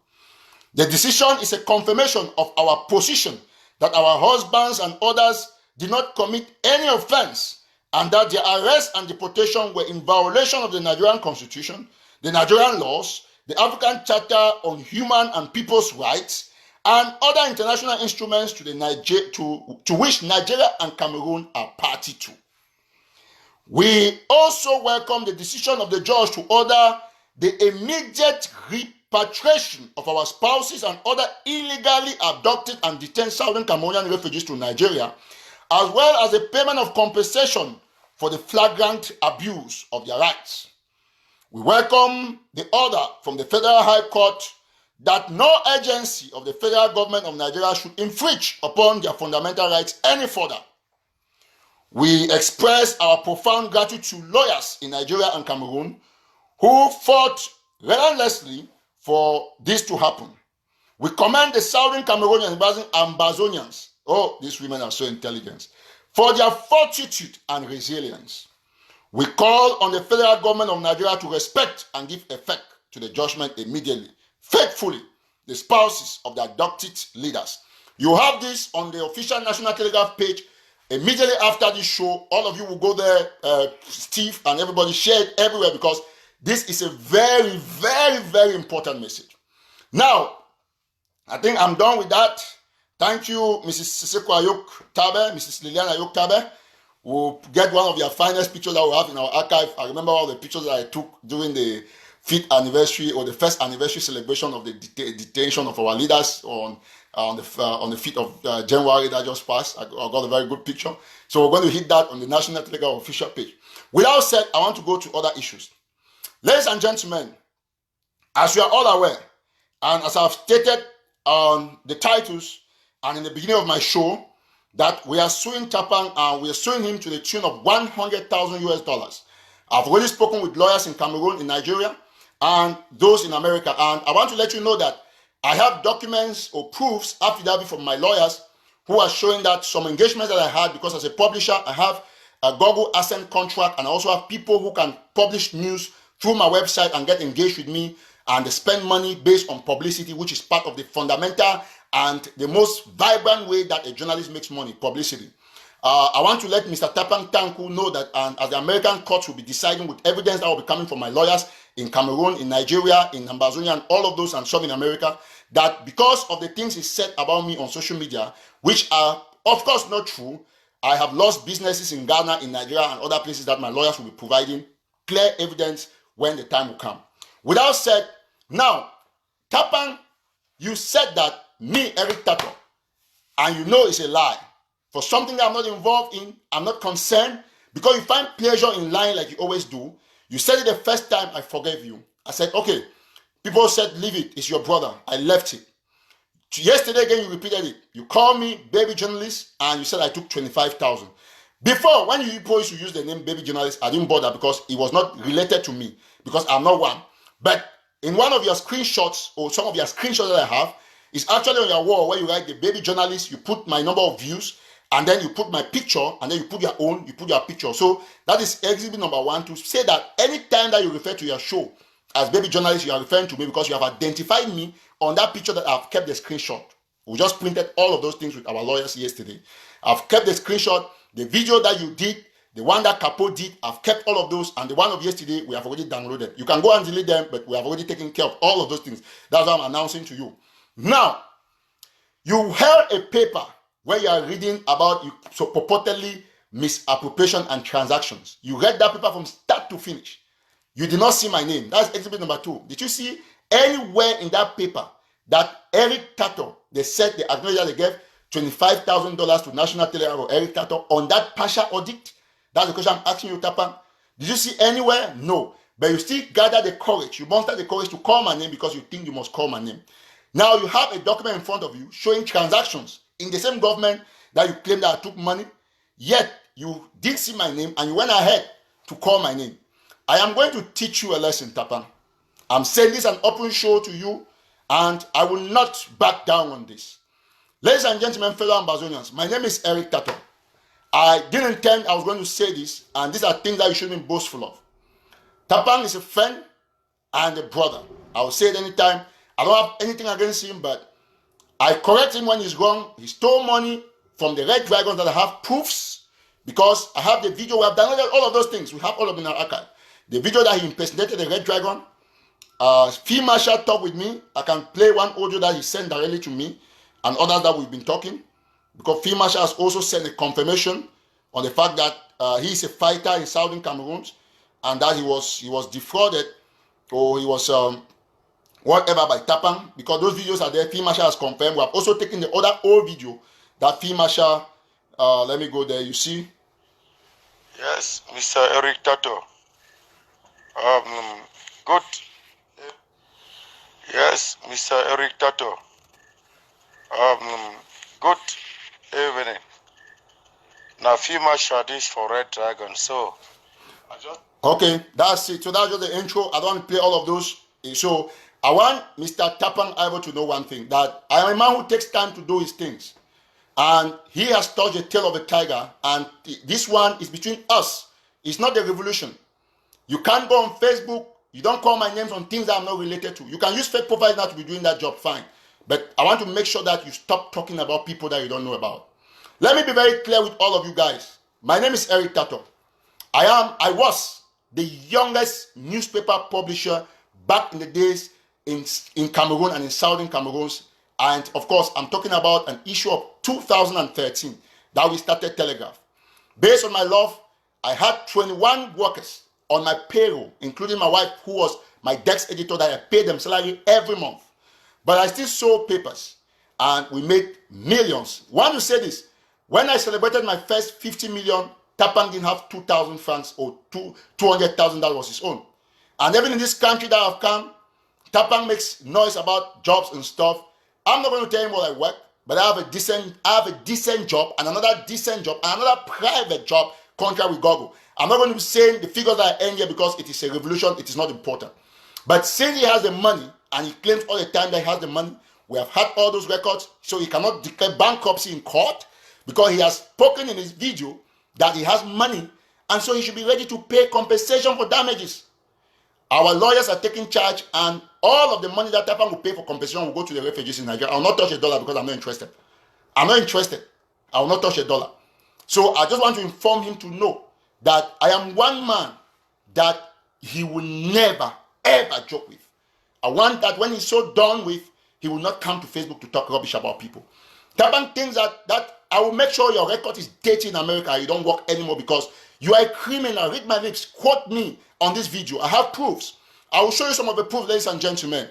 The decision is a confirmation of our position that our husbands and others did not commit any offense, and that their arrest and deportation were in violation of the Nigerian Constitution, the Nigerian laws, the African Charter on Human and People's Rights, and other international instruments to which Nigeria and Cameroon are party to. We also welcome the decision of the judge to order the immediate repatriation of our spouses and other illegally abducted and detained Southern Cameroonian refugees to Nigeria, as well as the payment of compensation for the flagrant abuse of their rights. We welcome the order from the Federal High Court that no agency of the federal government of Nigeria should infringe upon their fundamental rights any further. We express our profound gratitude to lawyers in Nigeria and Cameroon who fought relentlessly for this to happen. We commend the Southern Cameroonian Ambazonians, oh, these women are so intelligent, for their fortitude and resilience. We call on the federal government of Nigeria to respect and give effect to the judgment immediately. Faithfully, the spouses of the adopted leaders. You have this on the official National Telegraph page. Immediately after this show, all of you will go there, Steve and everybody, share it everywhere, because this is a very, very, very important message. Now, I think I'm done with that. Thank you, Mrs. Siseko Ayok Tabe, Mrs. Liliana Ayok Tabe. We'll get one of your finest pictures that we have in our archive. I remember all the pictures that I took during the 5th anniversary or the first anniversary celebration of the detention of our leaders on the 5th of January that just passed. I got a very good picture. So we're going to hit that on the National Telegraph official page. Without said, I want to go to other issues. Ladies and gentlemen, as you are all aware, and as I've stated on the titles and in the beginning of my show, that we are suing Tapang and we are suing him to the tune of 100,000 US dollars. I've already spoken with lawyers in Cameroon, in Nigeria, and those in America. And I want to let you know that I have documents or proofs, affidavit from my lawyers, who are showing that some engagements that I had, because as a publisher, I have a Google AdSense contract, and I also have people who can publish news through my website and get engaged with me, and they spend money based on publicity, which is part of the fundamental and the most vibrant way that a journalist makes money, publicity. I want to let Mr. Tapang Tanku know that, as the American courts will be deciding with evidence that will be coming from my lawyers in Cameroon, in Nigeria, in Ambazonia, and all of those and some in America, that because of the things he said about me on social media, which are of course not true, I have lost businesses in Ghana, in Nigeria, and other places that my lawyers will be providing clear evidence when the time will come. Without said, now, Tapang, you said that me, Eric Tataw, and you know it's a lie. For something that I'm not involved in, I'm not concerned, because you find pleasure in lying like you always do. You said it the first time, I forgave you. I said, okay. People said, leave it, it's your brother. I left it. Yesterday again, you repeated it. You called me baby journalist, and you said I took 25,000. Before, when you used to use the name baby journalist, I didn't bother because it was not related to me, because I'm not one. But in one of your screenshots, or some of your screenshots that I have, it's actually on your wall where you write the baby journalist, you put my number of views, and then you put my picture, and then you put your own, you put your picture. So that is exhibit number 1, to say that anytime that you refer to your show as baby journalist, you are referring to me because you have identified me on that picture that I've kept the screenshot. We just printed all of those things with our lawyers yesterday. I've kept the screenshot, the video that you did, the one that Capo did, I've kept all of those, and the one of yesterday, we have already downloaded. You can go and delete them, but we have already taken care of all of those things. That's what I'm announcing to you. Now, you held a paper where you are reading about so purportedly misappropriation and transactions. You read that paper from start to finish. You did not see my name. That's exhibit number 2. Did you see anywhere in that paper that Eric Tataw, they said they acknowledged that they gave $25,000 to National Telegraph or Eric Tataw on that partial audit? That's the question I'm asking you, Tapang. Did you see anywhere? No. But you still gather the courage. You muster the courage to call my name because you think you must call my name. Now you have a document in front of you showing transactions in the same government that you claim that I took money, yet you didn't see my name and you went ahead to call my name. I am going to teach you a lesson, Tapang. I'm saying this an open show to you, and I will not back down on this. Ladies and gentlemen, fellow Ambazonians, my name is Eric Tataw. I didn't intend I was going to say this, and these are things that you shouldn't be boastful of. Tapang is a friend and a brother. I will say it anytime. I don't have anything against him, but I correct him when he's wrong. He stole money from the Red Dragons that I have proofs, because I have the video. We have downloaded all of those things. We have all of them in our archive. The video that he impersonated the Red Dragon. Field Marshal talked with me. I can play one audio that he sent directly to me and others that we've been talking, because Field Marshal has also sent a confirmation on the fact that he is a fighter in Southern Cameroon, and that he was defrauded, or he was whatever by Tapang, because those videos are there. Field Marshal has confirmed. We have also taken the other old video that Field Marshal, let me go there, you see. Yes, Mr. Eric Tataw. Good. Yes, Mr. Eric Tataw. Good evening. Now, Field Marshal is for Red Dragon, so I just... Okay, that's it. So that's just the intro. I don't want to play all of those. So I want Mr. Tapang Ivo to know one thing, that I am a man who takes time to do his things. And he has touched the tail of a tiger, and this one is between us. It's not the revolution. You can't go on Facebook. You don't call my names on things that I'm not related to. You can use fake profiles now to be doing that job, fine. But I want to make sure that you stop talking about people that you don't know about. Let me be very clear with all of you guys. My name is Eric Tataw. I was the youngest newspaper publisher back in the days in Cameroon and in southern Cameroon. And of course, I'm talking about an issue of 2013 that we started Telegraph. Based on my love, I had 21 workers on my payroll, including my wife, who was my desk editor, that I paid them salary every month. But I still sold papers, and we made millions. Want to say this, when I celebrated my first 50 million, Tapang didn't have 2,000 francs or $200,000 was his own. And even in this country that I've come, Tapang makes noise about jobs and stuff. I'm not going to tell him what I work, but I have a decent job and another decent job and another private job contract with Google. I'm not going to be saying the figures that I earn here because it is a revolution. It is not important. But since he has the money and he claims all the time that he has the money, we have had all those records, so he cannot declare bankruptcy in court because he has spoken in his video that he has money, and so he should be ready to pay compensation for damages. Our lawyers are taking charge, and all of the money that Tapang will pay for compensation will go to the refugees in Nigeria. I will not touch a dollar because I'm not interested. I'm not interested. I will not touch a dollar. So I just want to inform him to know that I am one man that he will never, ever joke with. I want that when he's so done with, he will not come to Facebook to talk rubbish about people. Tapang thinks that I will make sure your record is dated in America and you don't work anymore because you are a criminal. Read my lips. Quote me on this video. I have proofs. I will show you some of the proofs, ladies and gentlemen,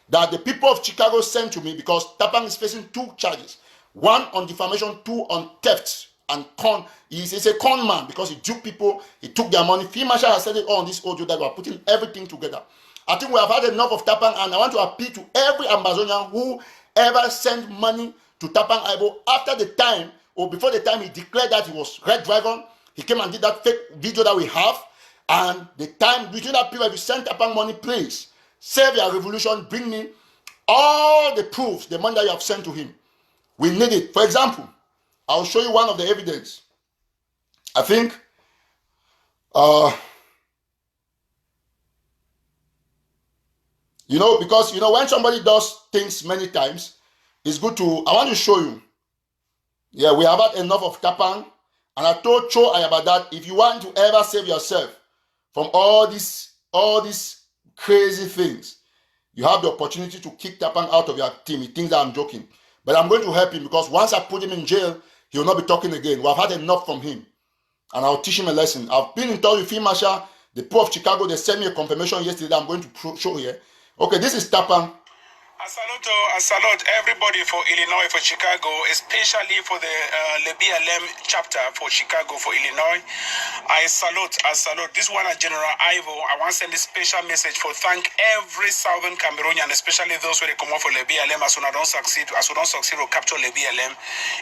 that the people of Chicago sent to me because Tapang is facing 2 charges. 1 on defamation, 2 on theft and con. He's a con man because he duped people. He took their money. Field Marshal has said it all on this audio that we are putting everything together. I think we have had enough of Tapang, and I want to appeal to every Ambazonian who ever sent money to Tapang Aibo after the time or before the time he declared that he was Red Dragon. He came and did that fake video that we have. And the time between that period, if you send Tapang money, please save your revolution. Bring me all the proofs, the money that you have sent to him. We need it. For example, I'll show you one of the evidence. I think because when somebody does things many times, it's good to, I want to show you. Yeah, we have had enough of Tapang. And I told Cho about that. If you want to ever save yourself from all these crazy things, you have the opportunity to kick Tapang out of your team. He thinks that I'm joking. But I'm going to help him because once I put him in jail, he will not be talking again. We have had enough from him. And I'll teach him a lesson. I've been in touch with Field Marshal, the Port of Chicago. They sent me a confirmation yesterday that I'm going to show here. Okay, this is Tapang. I salute everybody for Illinois, for Chicago, especially for the Le BLM chapter for Chicago, for Illinois. I salute. This one at General Ivo. I want to send a special message for thank every Southern Cameroonian, especially those who they come out for Le BLM as we don't succeed or capture Le BLM.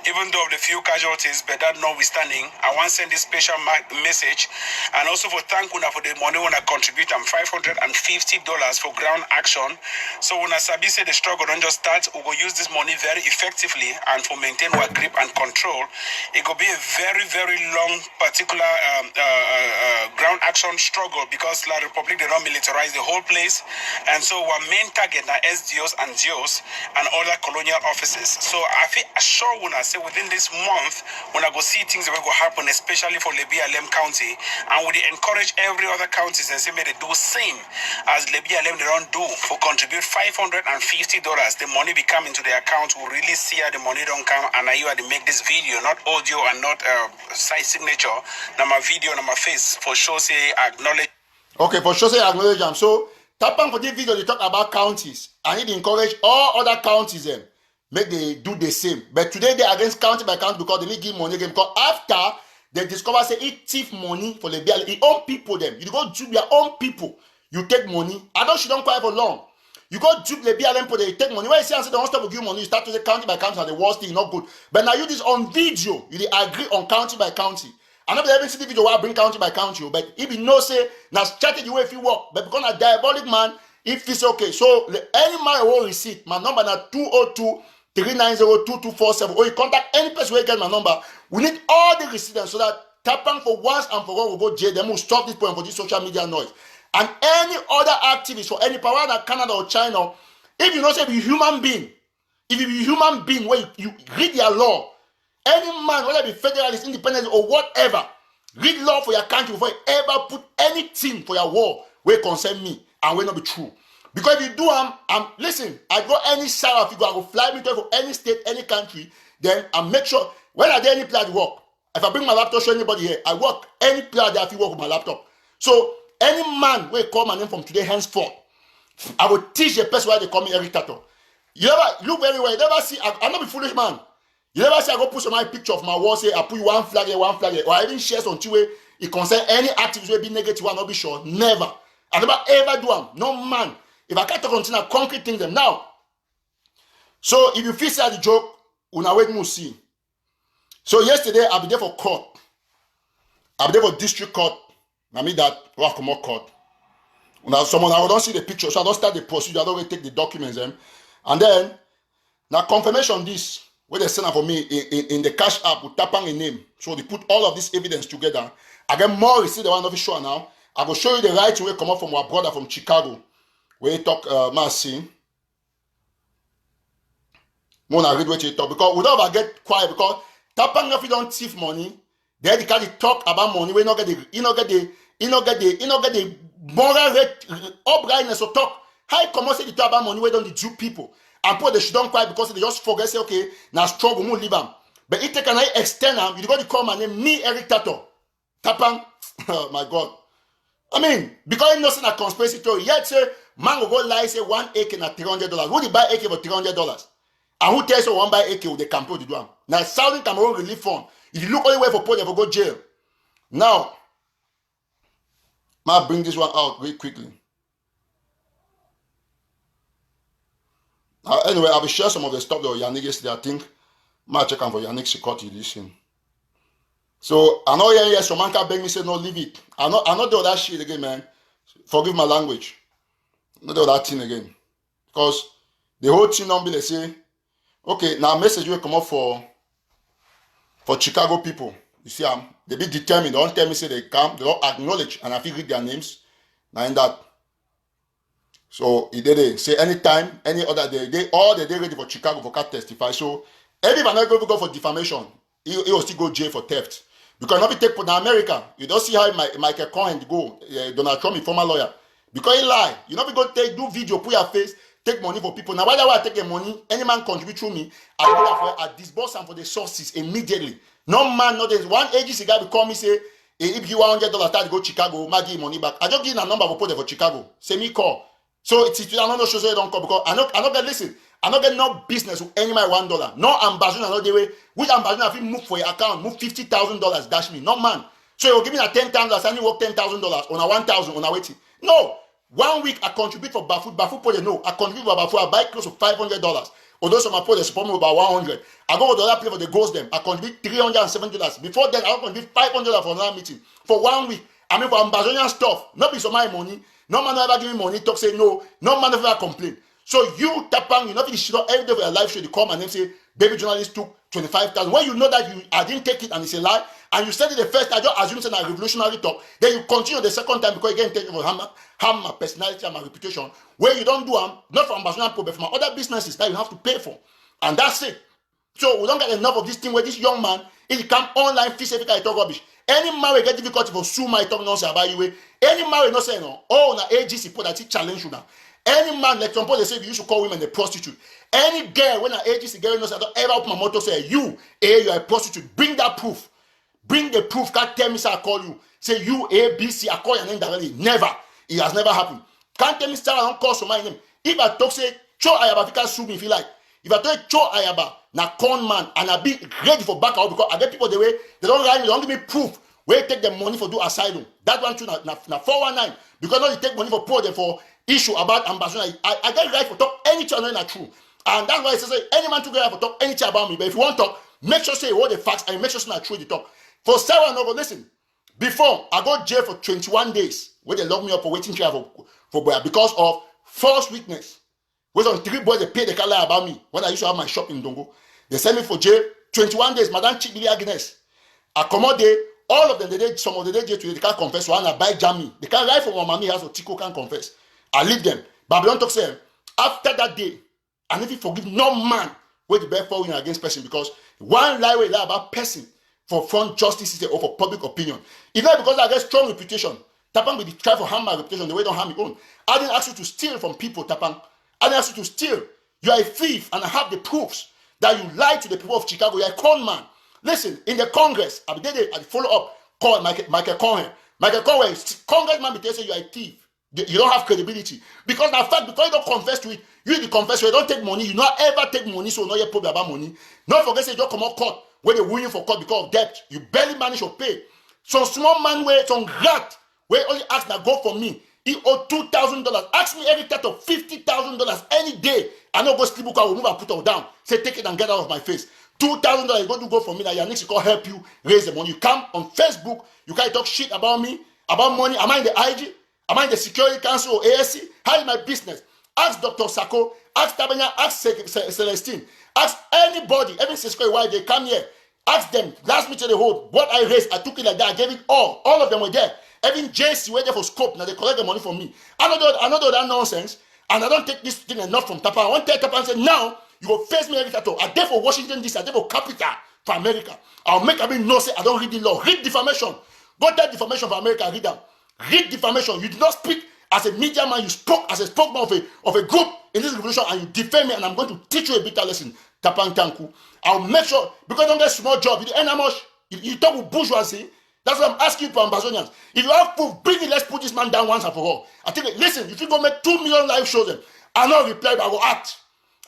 Even though of the few casualties, but that notwithstanding, I want to send this special message and also for thank una for the money when I contribute. I'm $550 for ground action. So when I say the struggle don't just start, we will use this money very effectively and for maintain our grip and control. It will be a very, very long, particular ground action struggle because La Republic, they don't militarize the whole place. And so our main target are SDOs and GOs and other colonial offices. So I feel sure when I say within this month, when I go see things that will happen, especially for Le BLM County, and we encourage every other counties and say, may they do same as Le BLM they don't do for contribute $550. The money be coming to the account. We really see how the money don't come, and you had to make this video, not audio and not site signature. Now my video, now my face for sure say acknowledge. Okay, for sure say acknowledge them. So Tapang for this video they talk about counties, and he encourage all other counties them make they do the same. But today they against county by county because they need give money again. Because after they discover say he thief money for the BLM, he own people them. You go to your own people, you take money. I know she don't cry for long. You go dupe the BLM for they take money. When you see and say they want to give money, you start to say county by county and the worst thing, not good. But now you this on video, you agree on county by county. I know they haven't seen the video where I bring county by county, but if you know say now strategy way if you work, but because a diabolic man, if it's okay. So any man will receipt, my number now 202-390-2247. Or you contact any person where you get my number. We need all the receipts so that Tapang for once and for all will go jail. Then we'll stop this point for this social media noise. And any other activist for any power in Canada or China, if you know say be human being, If you be human being where you read your law, any man, whether it be federalist, independent, or whatever, read law for your country before you ever put anything for your war where concern me and will not be true. Because if you do, listen, I go any South Africa, I go fly me to any state, any country, then I make sure when I do any place I work. If I bring my laptop, show anybody here, I work any place I have to work with my laptop. So any man will call my name from today henceforth, I will teach the person why they call me Eric Tataw. You never look very well. You never see. I'm not a foolish man. You never see I go put some my picture of my wall, say I put one flag here, or I even share some two way. It concern any activities will be negative, one not be sure. Never. I never ever do them. No man. If I can't continue concrete things them now. So if you feel sad the joke, una wait me see. So yesterday I'll be there for court. I'll be there for district court. I mean that welcome court. Now someone I don't see the picture, so I don't start the procedure. I don't really take the documents them, and then now confirmation this where they send for me in the cash app with Tapang a name. So they put all of this evidence together. I get more receipt the one of sure now. I will show you the right way come up from our brother from Chicago. Where he talk Marcy. When I read what you talk, because we don't ever get quiet because Tapang if you don't thief money, then they can talk about money. We not get the moral rate uprightness of talk. How come say the talk about money we don't the Jew people and put they should don't cry because they just forget say okay now struggle we won't leave them. But if they can extend them, you got to call my name me Eric Tataw. Tapang, oh my God. I mean, because you know a conspiracy theory, yet say man will go lie say 1 acre na $300. Who did buy acre for $300? And who tells you one buy acre with the campaign to do them? Now Southern Cameroon relief fund. If you look only way for poor, they will go jail. Now, I'll bring this one out very quickly. Anyway, I will share some of the stuff that Yannick yesterday. I think I'll check out for Yannick Sikoti this thing. So I know yeah, some man can beg me say no, leave it. I not do that shit again, man. Forgive my language. Not do that thing again. Because the whole thing don't be they say, okay, now message will come up for Chicago people. You see, they be determined. They don't tell me say they come, they don't acknowledge, and I feel read their names. Now in that. So they say anytime, any other day, they ready for Chicago for cat testify. So everyone not going to go for defamation. He will still go jail for theft. Because not be take for America. You don't see how Michael Cohen go, Donald Trump, former lawyer. Because he lie. You not be go do video, put your face, take money for people. Now why I take the money, any man contribute to me, I disburse them for the sources immediately. No man, not there's one agency guy will call me say, if you $100 to go Chicago, I give money back. I just give a number for put there for Chicago. Say me call. So it's I'm not sure so you don't call because I not get listen. I not get no business with any my $1. No Ambazonia, no the way. Which Ambazonia if you move for your account, move $50,000, dash me. No man. So you give me a $10,000, I only work $10,000 on a 1,000 on a waiting. No. 1 week I contribute for Bafood. Bafood put no. I contribute for Bafood. I buy close to $500. Although some people they support me about 100. I go to the other place for the ghost them. I contribute $370. Before then, I contribute $500 for another meeting. For 1 week. I mean for Ambazonia stuff. Not be some my money. No man ever give me money, talk say no. No man ever complain. So you Tapang, you know this shit every day for your live show, they call my name say baby journalist took 25,000. When you know that I didn't take it and it's a lie, and you said it the first time, I just assume it's a revolutionary talk. Then you continue the second time because you get take harm my personality and my reputation. Where you don't do them, not from Ambazonia but from other businesses that you have to pay for. And that's it. So we don't get enough of this thing where this young man, if he come online, fish every kind of talk rubbish. Any man will get difficulty for sue my talk nonsense about you. Any man will not say no. Oh, na AGC put that challenge you now. Any man like some people they say you should call women a prostitute. Any girl when an AGC girl knows I don't ever open my mouth to say you are a prostitute. Bring that proof. Bring the proof. Can't tell me say I call you. Say you ABC. I call your name directly. Never. It has never happened. Can't tell me say I don't call so my name. If I talk say Cho Ayaba, you can sue me if you like. If I tell Cho Ayaba, na con man, and I be ready for back out because I get people the way they don't write me, they don't give me proof. Where you take the money for do asylum. That one too na 419. Because now you take money for poor them for issue about Ambazonia. I get right for talk anything not true. And that's why I say any man to get right for talk anything about me. But if you want to talk, make sure say all the facts and make sure it's not true the talk. For Sarah no go listen. Before I go jail for 21 days where they lock me up for waiting trial for boy because of false witness. Where some 3 boys they pay the car lie about me when I used to have my shop in Dongo. They send me for jail 21 days. Madam Chidili Agnes. I come out there. All of them, some of the day today, they can't confess. One, I buy jammy. They can't write from my mommy house or Tico can't confess. I leave them. Babylon talk say, after that day, And if you forgive no man, where the best for you against person, because one lie will lie about person for front justice system or for public opinion. It's not because I get strong reputation. Tapang will try for harm my reputation the way don't harm your own. I didn't ask you to steal from people, Tapang. I didn't ask you to steal. You are a thief, and I have the proofs that you lied to the people of Chicago. You're a con man. Listen, in the Congress, I did a follow up call Michael Cohen. Michael Cohen, congressman, be telling you are a thief. You don't have credibility. Because in fact, because you don't confess to it, you the confessor, you don't take money, you not ever take money, so not yet problem about money. Not forget say you don't come out court when they win you for court because of debt. You barely manage to pay. Some small man where some rat where only ask that go for me. He owe $2,000. Ask me every type of $50,000 any day. I know go sleep, I will move and put it down. Say take it and get out of my face. $2,000 you go to go for me that your next you call help you raise the money. You come on Facebook, you can't talk shit about me, about money. Am I in the IG? Am I in the Security Council or ASC? How is my business? Ask Dr. Sako, ask Tabanya, ask Celestine, ask anybody, even Cisco, why they come here. Ask them, last meeting they hold, what I raised, I took it like that, I gave it all. All of them were there. Even JC were there for scope, now they collect the money from me. I don't do that nonsense, and I don't take this thing enough from Tapang. I want to tell Tapang and say, now, you go face me every tattoo. I there for Washington DC, I there for capital for America. I'll make every no say I don't read the law. Read defamation. Go tell defamation for America, read them. Read defamation. You did not speak as a media man, you spoke as a spokesman of a group in this revolution, and you defame me, and I'm going to teach you a bitter lesson, Tapang Tanku. I'll make sure, because you don't get a small job, you earn how much? You talk with bourgeoisie. That's what I'm asking you for Ambazonians. If you have proof, bring it, let's put this man down once and for all. I think, listen, if you go make 2 million live shows, them, I'll not reply, but I will act.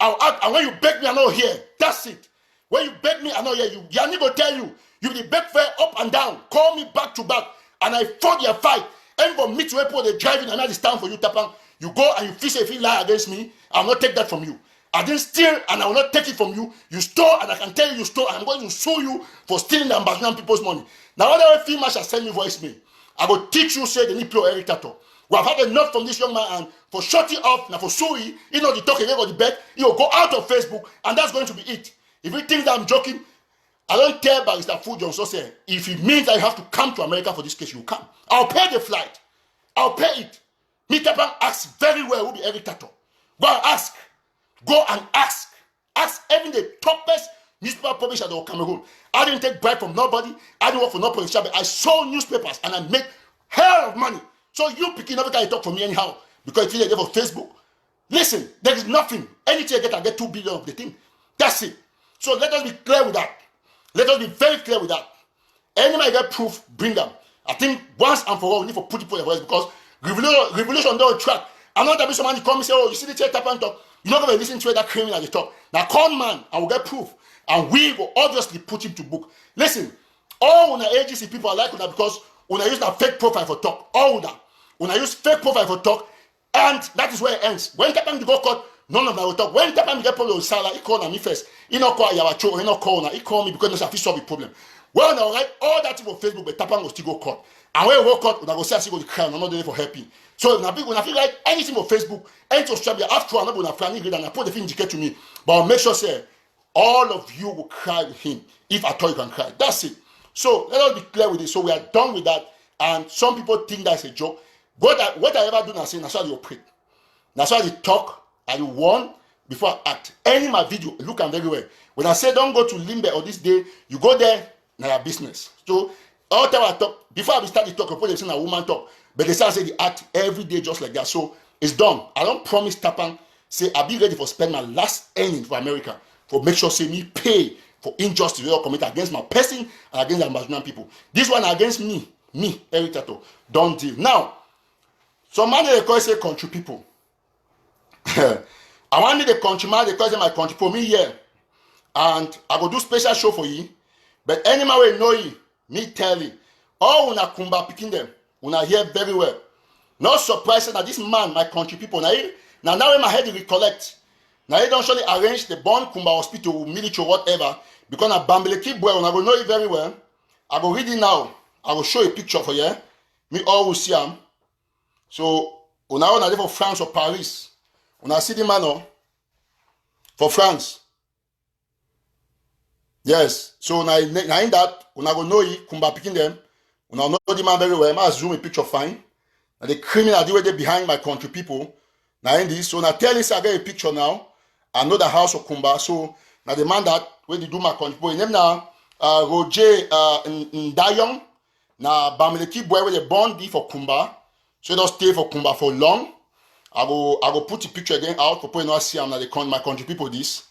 I'll act, and when you beg me, I'm not here. That's it. When you beg me, I'm not here. Yanni will tell you, you will beg fair up and down. Call me back to back, and I fought your fight. And for me to report the driving, and I stand for you, Tapang. You go and you fish if you lie against me, I'll not take that from you. I didn't steal, and I will not take it from you. You stole, and I can tell you stole, and I'm going to sue you for stealing the Ambazonian people's money. Now, whatever female shall send me voicemail, I will teach you, say, the Niplo Eric Tato. We have had enough from this young man, and for shut it off, now for Sui, you know, the talk again or the bet, he'll go out of Facebook, and that's going to be it. If he thinks that I'm joking, I don't care about Mr. Feud Johnson say, if it means that you have to come to America for this case, you come. I'll pay the flight. I'll pay it. Me Tapang ask very well who be Eric Tato. Go and ask. Go and ask. Ask even the toppest newspaper publisher of Cameroon. I didn't take bribe from nobody. I didn't work for no politician, but I sold newspapers and I made hell of money. So you picking never can talk for me anyhow because it's there for Facebook. Listen, there is nothing. Anything I get 2 billion of the thing. That's it. So let us be clear with that. Let us be very clear with that. Anybody get proof, bring them. I think once and for all, we need to put it in voice because revolution don't track. I'm not that somebody come and say, oh, you see the chair Tapang talk. You're not going to listen to that criminal at the talk. Now, con man, I will get proof. And we will obviously put him to book. Listen, all una agency people are like una because una use that fake profile for talk. All una use fake profile for talk. And that is where it ends. When Tapang go court, none of them will talk. When Tapang get problem with Salah, he call me first. He not call Yawacho, he not call una. He call me because he knows I solve the problem. Well, now, right, all that thing on Facebook, but Tapang will still go court. And when we go court, we go say I still go to crown. I'm not doing it for helping. So when I feel like anything on Facebook, anything on social media, after I'm not going to friend, and I put the thing indicate to me. But I'll make sure say all of you will cry with him if at all you can cry. That's it. So let us be clear with it. So we are done with that. And some people think that's a joke. What I ever do now, say that's why they operate. That's why they talk and you warn before I act. Any my video, look at very well. When I say don't go to Limbe or this day, you go there. Now your business. So all the time I talk, before I start the talk, I put them a woman talk. But they say they act every day just like that. So it's done. I don't promise Tapang, say I'll be ready for spend my last earning for America. For make sure say me pay for injustice we all commit against my person and against the Amazonian people. This one against me, Eric Tato. Don't deal. Now, some man they call say country people. I want the country man, they call say my country for me here. And I go do special show for you. But any man will know you, me tell you, all una kumba picking them, una hear very well. Not surprising that this man, my country people, now in my head he recollect. Now he don't surely arrange the born kumba hospital, military, whatever, because na bambeleki boy, una go know it very well. I go read it now. I will show a picture for you. Me all will see him. So una there for France or Paris. Una see the man for France. Yes, so now in that, una go know it, kumba picking them, una know the man very well. I zoom a picture fine. Now the criminal the way they behind my country people. Now in this, so now tell us I get a picture now, I know the house of Kumba. So now the man that when they do my country people, name now Roger Ndayong. Now Bamileki boy where they born for Kumba. So they don't stay for Kumba for long. I go put the picture again out for people not see am now they my country people this.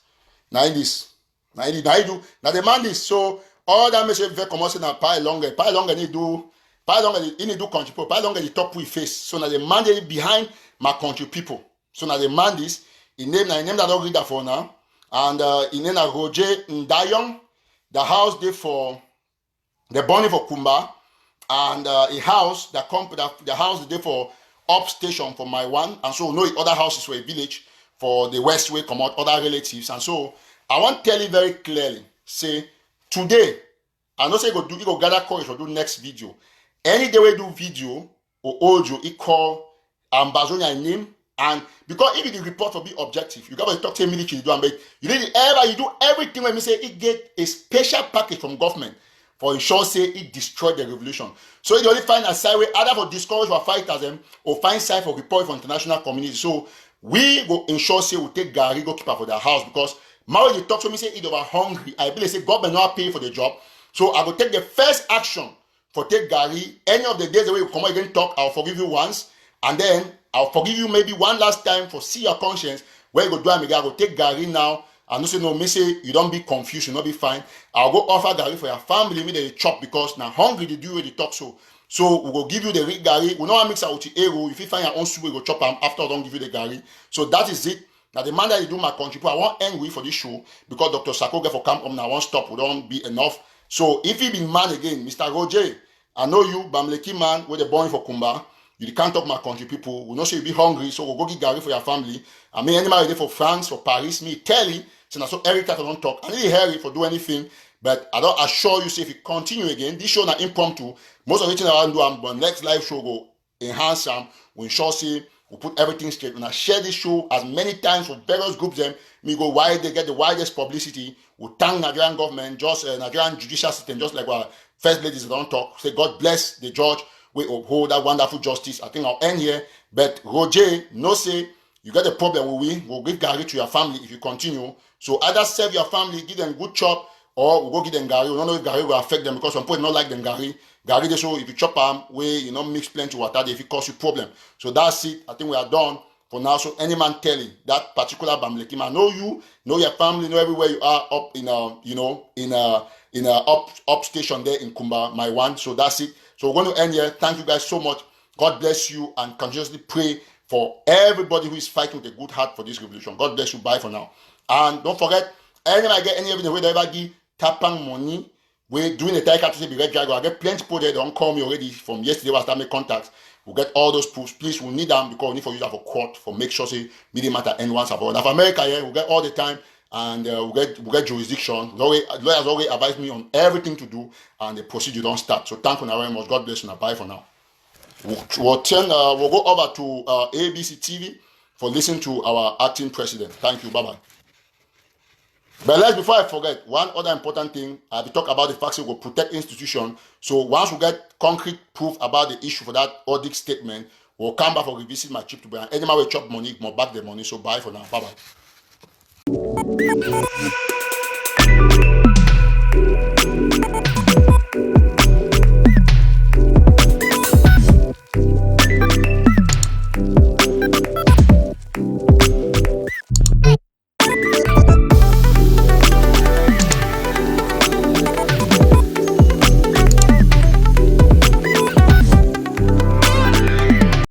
Now in this. Now in now do now the man this. So all that message very common say now pile longer need do country people, pile longer the top we face. So now the man they behind my country people. So now the man this, he name that I don't read that for now. And he name that Roger Ndayong. The house they for the bonnie for Kumba. And a house that the house they for up station for my one. And so no other houses for a village for the west way come out other relatives. And so I want to tell you very clearly, say today, I know say you go gather courage for do next video. Any day we do video or audio, it call Ambazonia name. And because if you report for be objective, you got to talk to a military, you do everything when we say it get a special package from government for ensure say it destroyed the revolution. So you only find a side way either for discourage for fighters them or find side for report for international community. So we go ensure say we take Gary go keep her for their house because now you talk to me say it over hungry. I believe say government not pay for the job. So I will take the first action for take Gary. Any of the days the way you come out again talk, I'll forgive you once. And then I'll forgive you maybe one last time for see your conscience. Where you go do I go take Gary now. And no say no, me say you don't be confused, you not be fine. I'll go offer Gary for your family, me they chop because now hungry they do where they talk so. So we will give you the rig Gary. We know mix out with the arrow. If you find your own soup, we go chop them after I don't give you the Gary. So that is it. Now the man that you do my country, I won't end with for this show because Dr. Sako get for camp now. I won't stop. We don't be enough. So if he be man again, Mr. Roger, I know you, Bamleki man, where they born for Kumba. You can't talk my country people. We know say you be hungry, so we'll go get Gary for your family. I mean, anybody there for France, for Paris, me, Kelly. So now so every time I don't talk. I need Harry for do anything, but I don't assure you say if you continue again, this show not impromptu. Most of the things I want to do, but next live show go enhance them. We ensure say we put everything straight. When I share this show as many times for various groups, them me go why they get the widest publicity. We thank Nigerian government, just Nigerian judicial system, just like what first ladies don't talk. Say God bless the judge. We uphold that wonderful justice. I think I'll end here. But Roger, no say you got a problem with we'll give Gary to your family if you continue. So either save your family, give them good chop, or we'll go give them Gary. We don't know if Gary will affect them because some people not like them Gary. Gary, they show if you chop them, mix plenty water, if it cause you problem. So that's it. I think we are done for now. So any man telling that particular Bamleki man, know you, know your family, know everywhere you are up in up station there in Kumba, my one. So that's it. So we're going to end here. Thank you guys so much. God bless you and continuously pray for everybody who is fighting with a good heart for this revolution. God bless you. Bye for now. And don't forget, anytime I get any evidence where they ever give Tapang money, we're doing a tie to say be red dragon. I get plenty people there. Don't call me already from yesterday when I start making contacts. We'll get all those proofs. Please, we'll need them because we need for you to have a court for make sure say media matter end once about. Now for America here, we'll get all the time. And we'll get jurisdiction. Lawyers always advise me on everything to do, and the procedure don't start. So thank you very much. God bless you. Now bye for now. We'll go over to ABC TV for listening to our acting president. Thank you. Bye bye. But before I forget, one other important thing, we talk about the fact that we'll protect institution. So once we get concrete proof about the issue for that audit statement, we'll come back for revisit my trip to Brian. Any man will chop money, more back the money. So bye for now. Bye bye.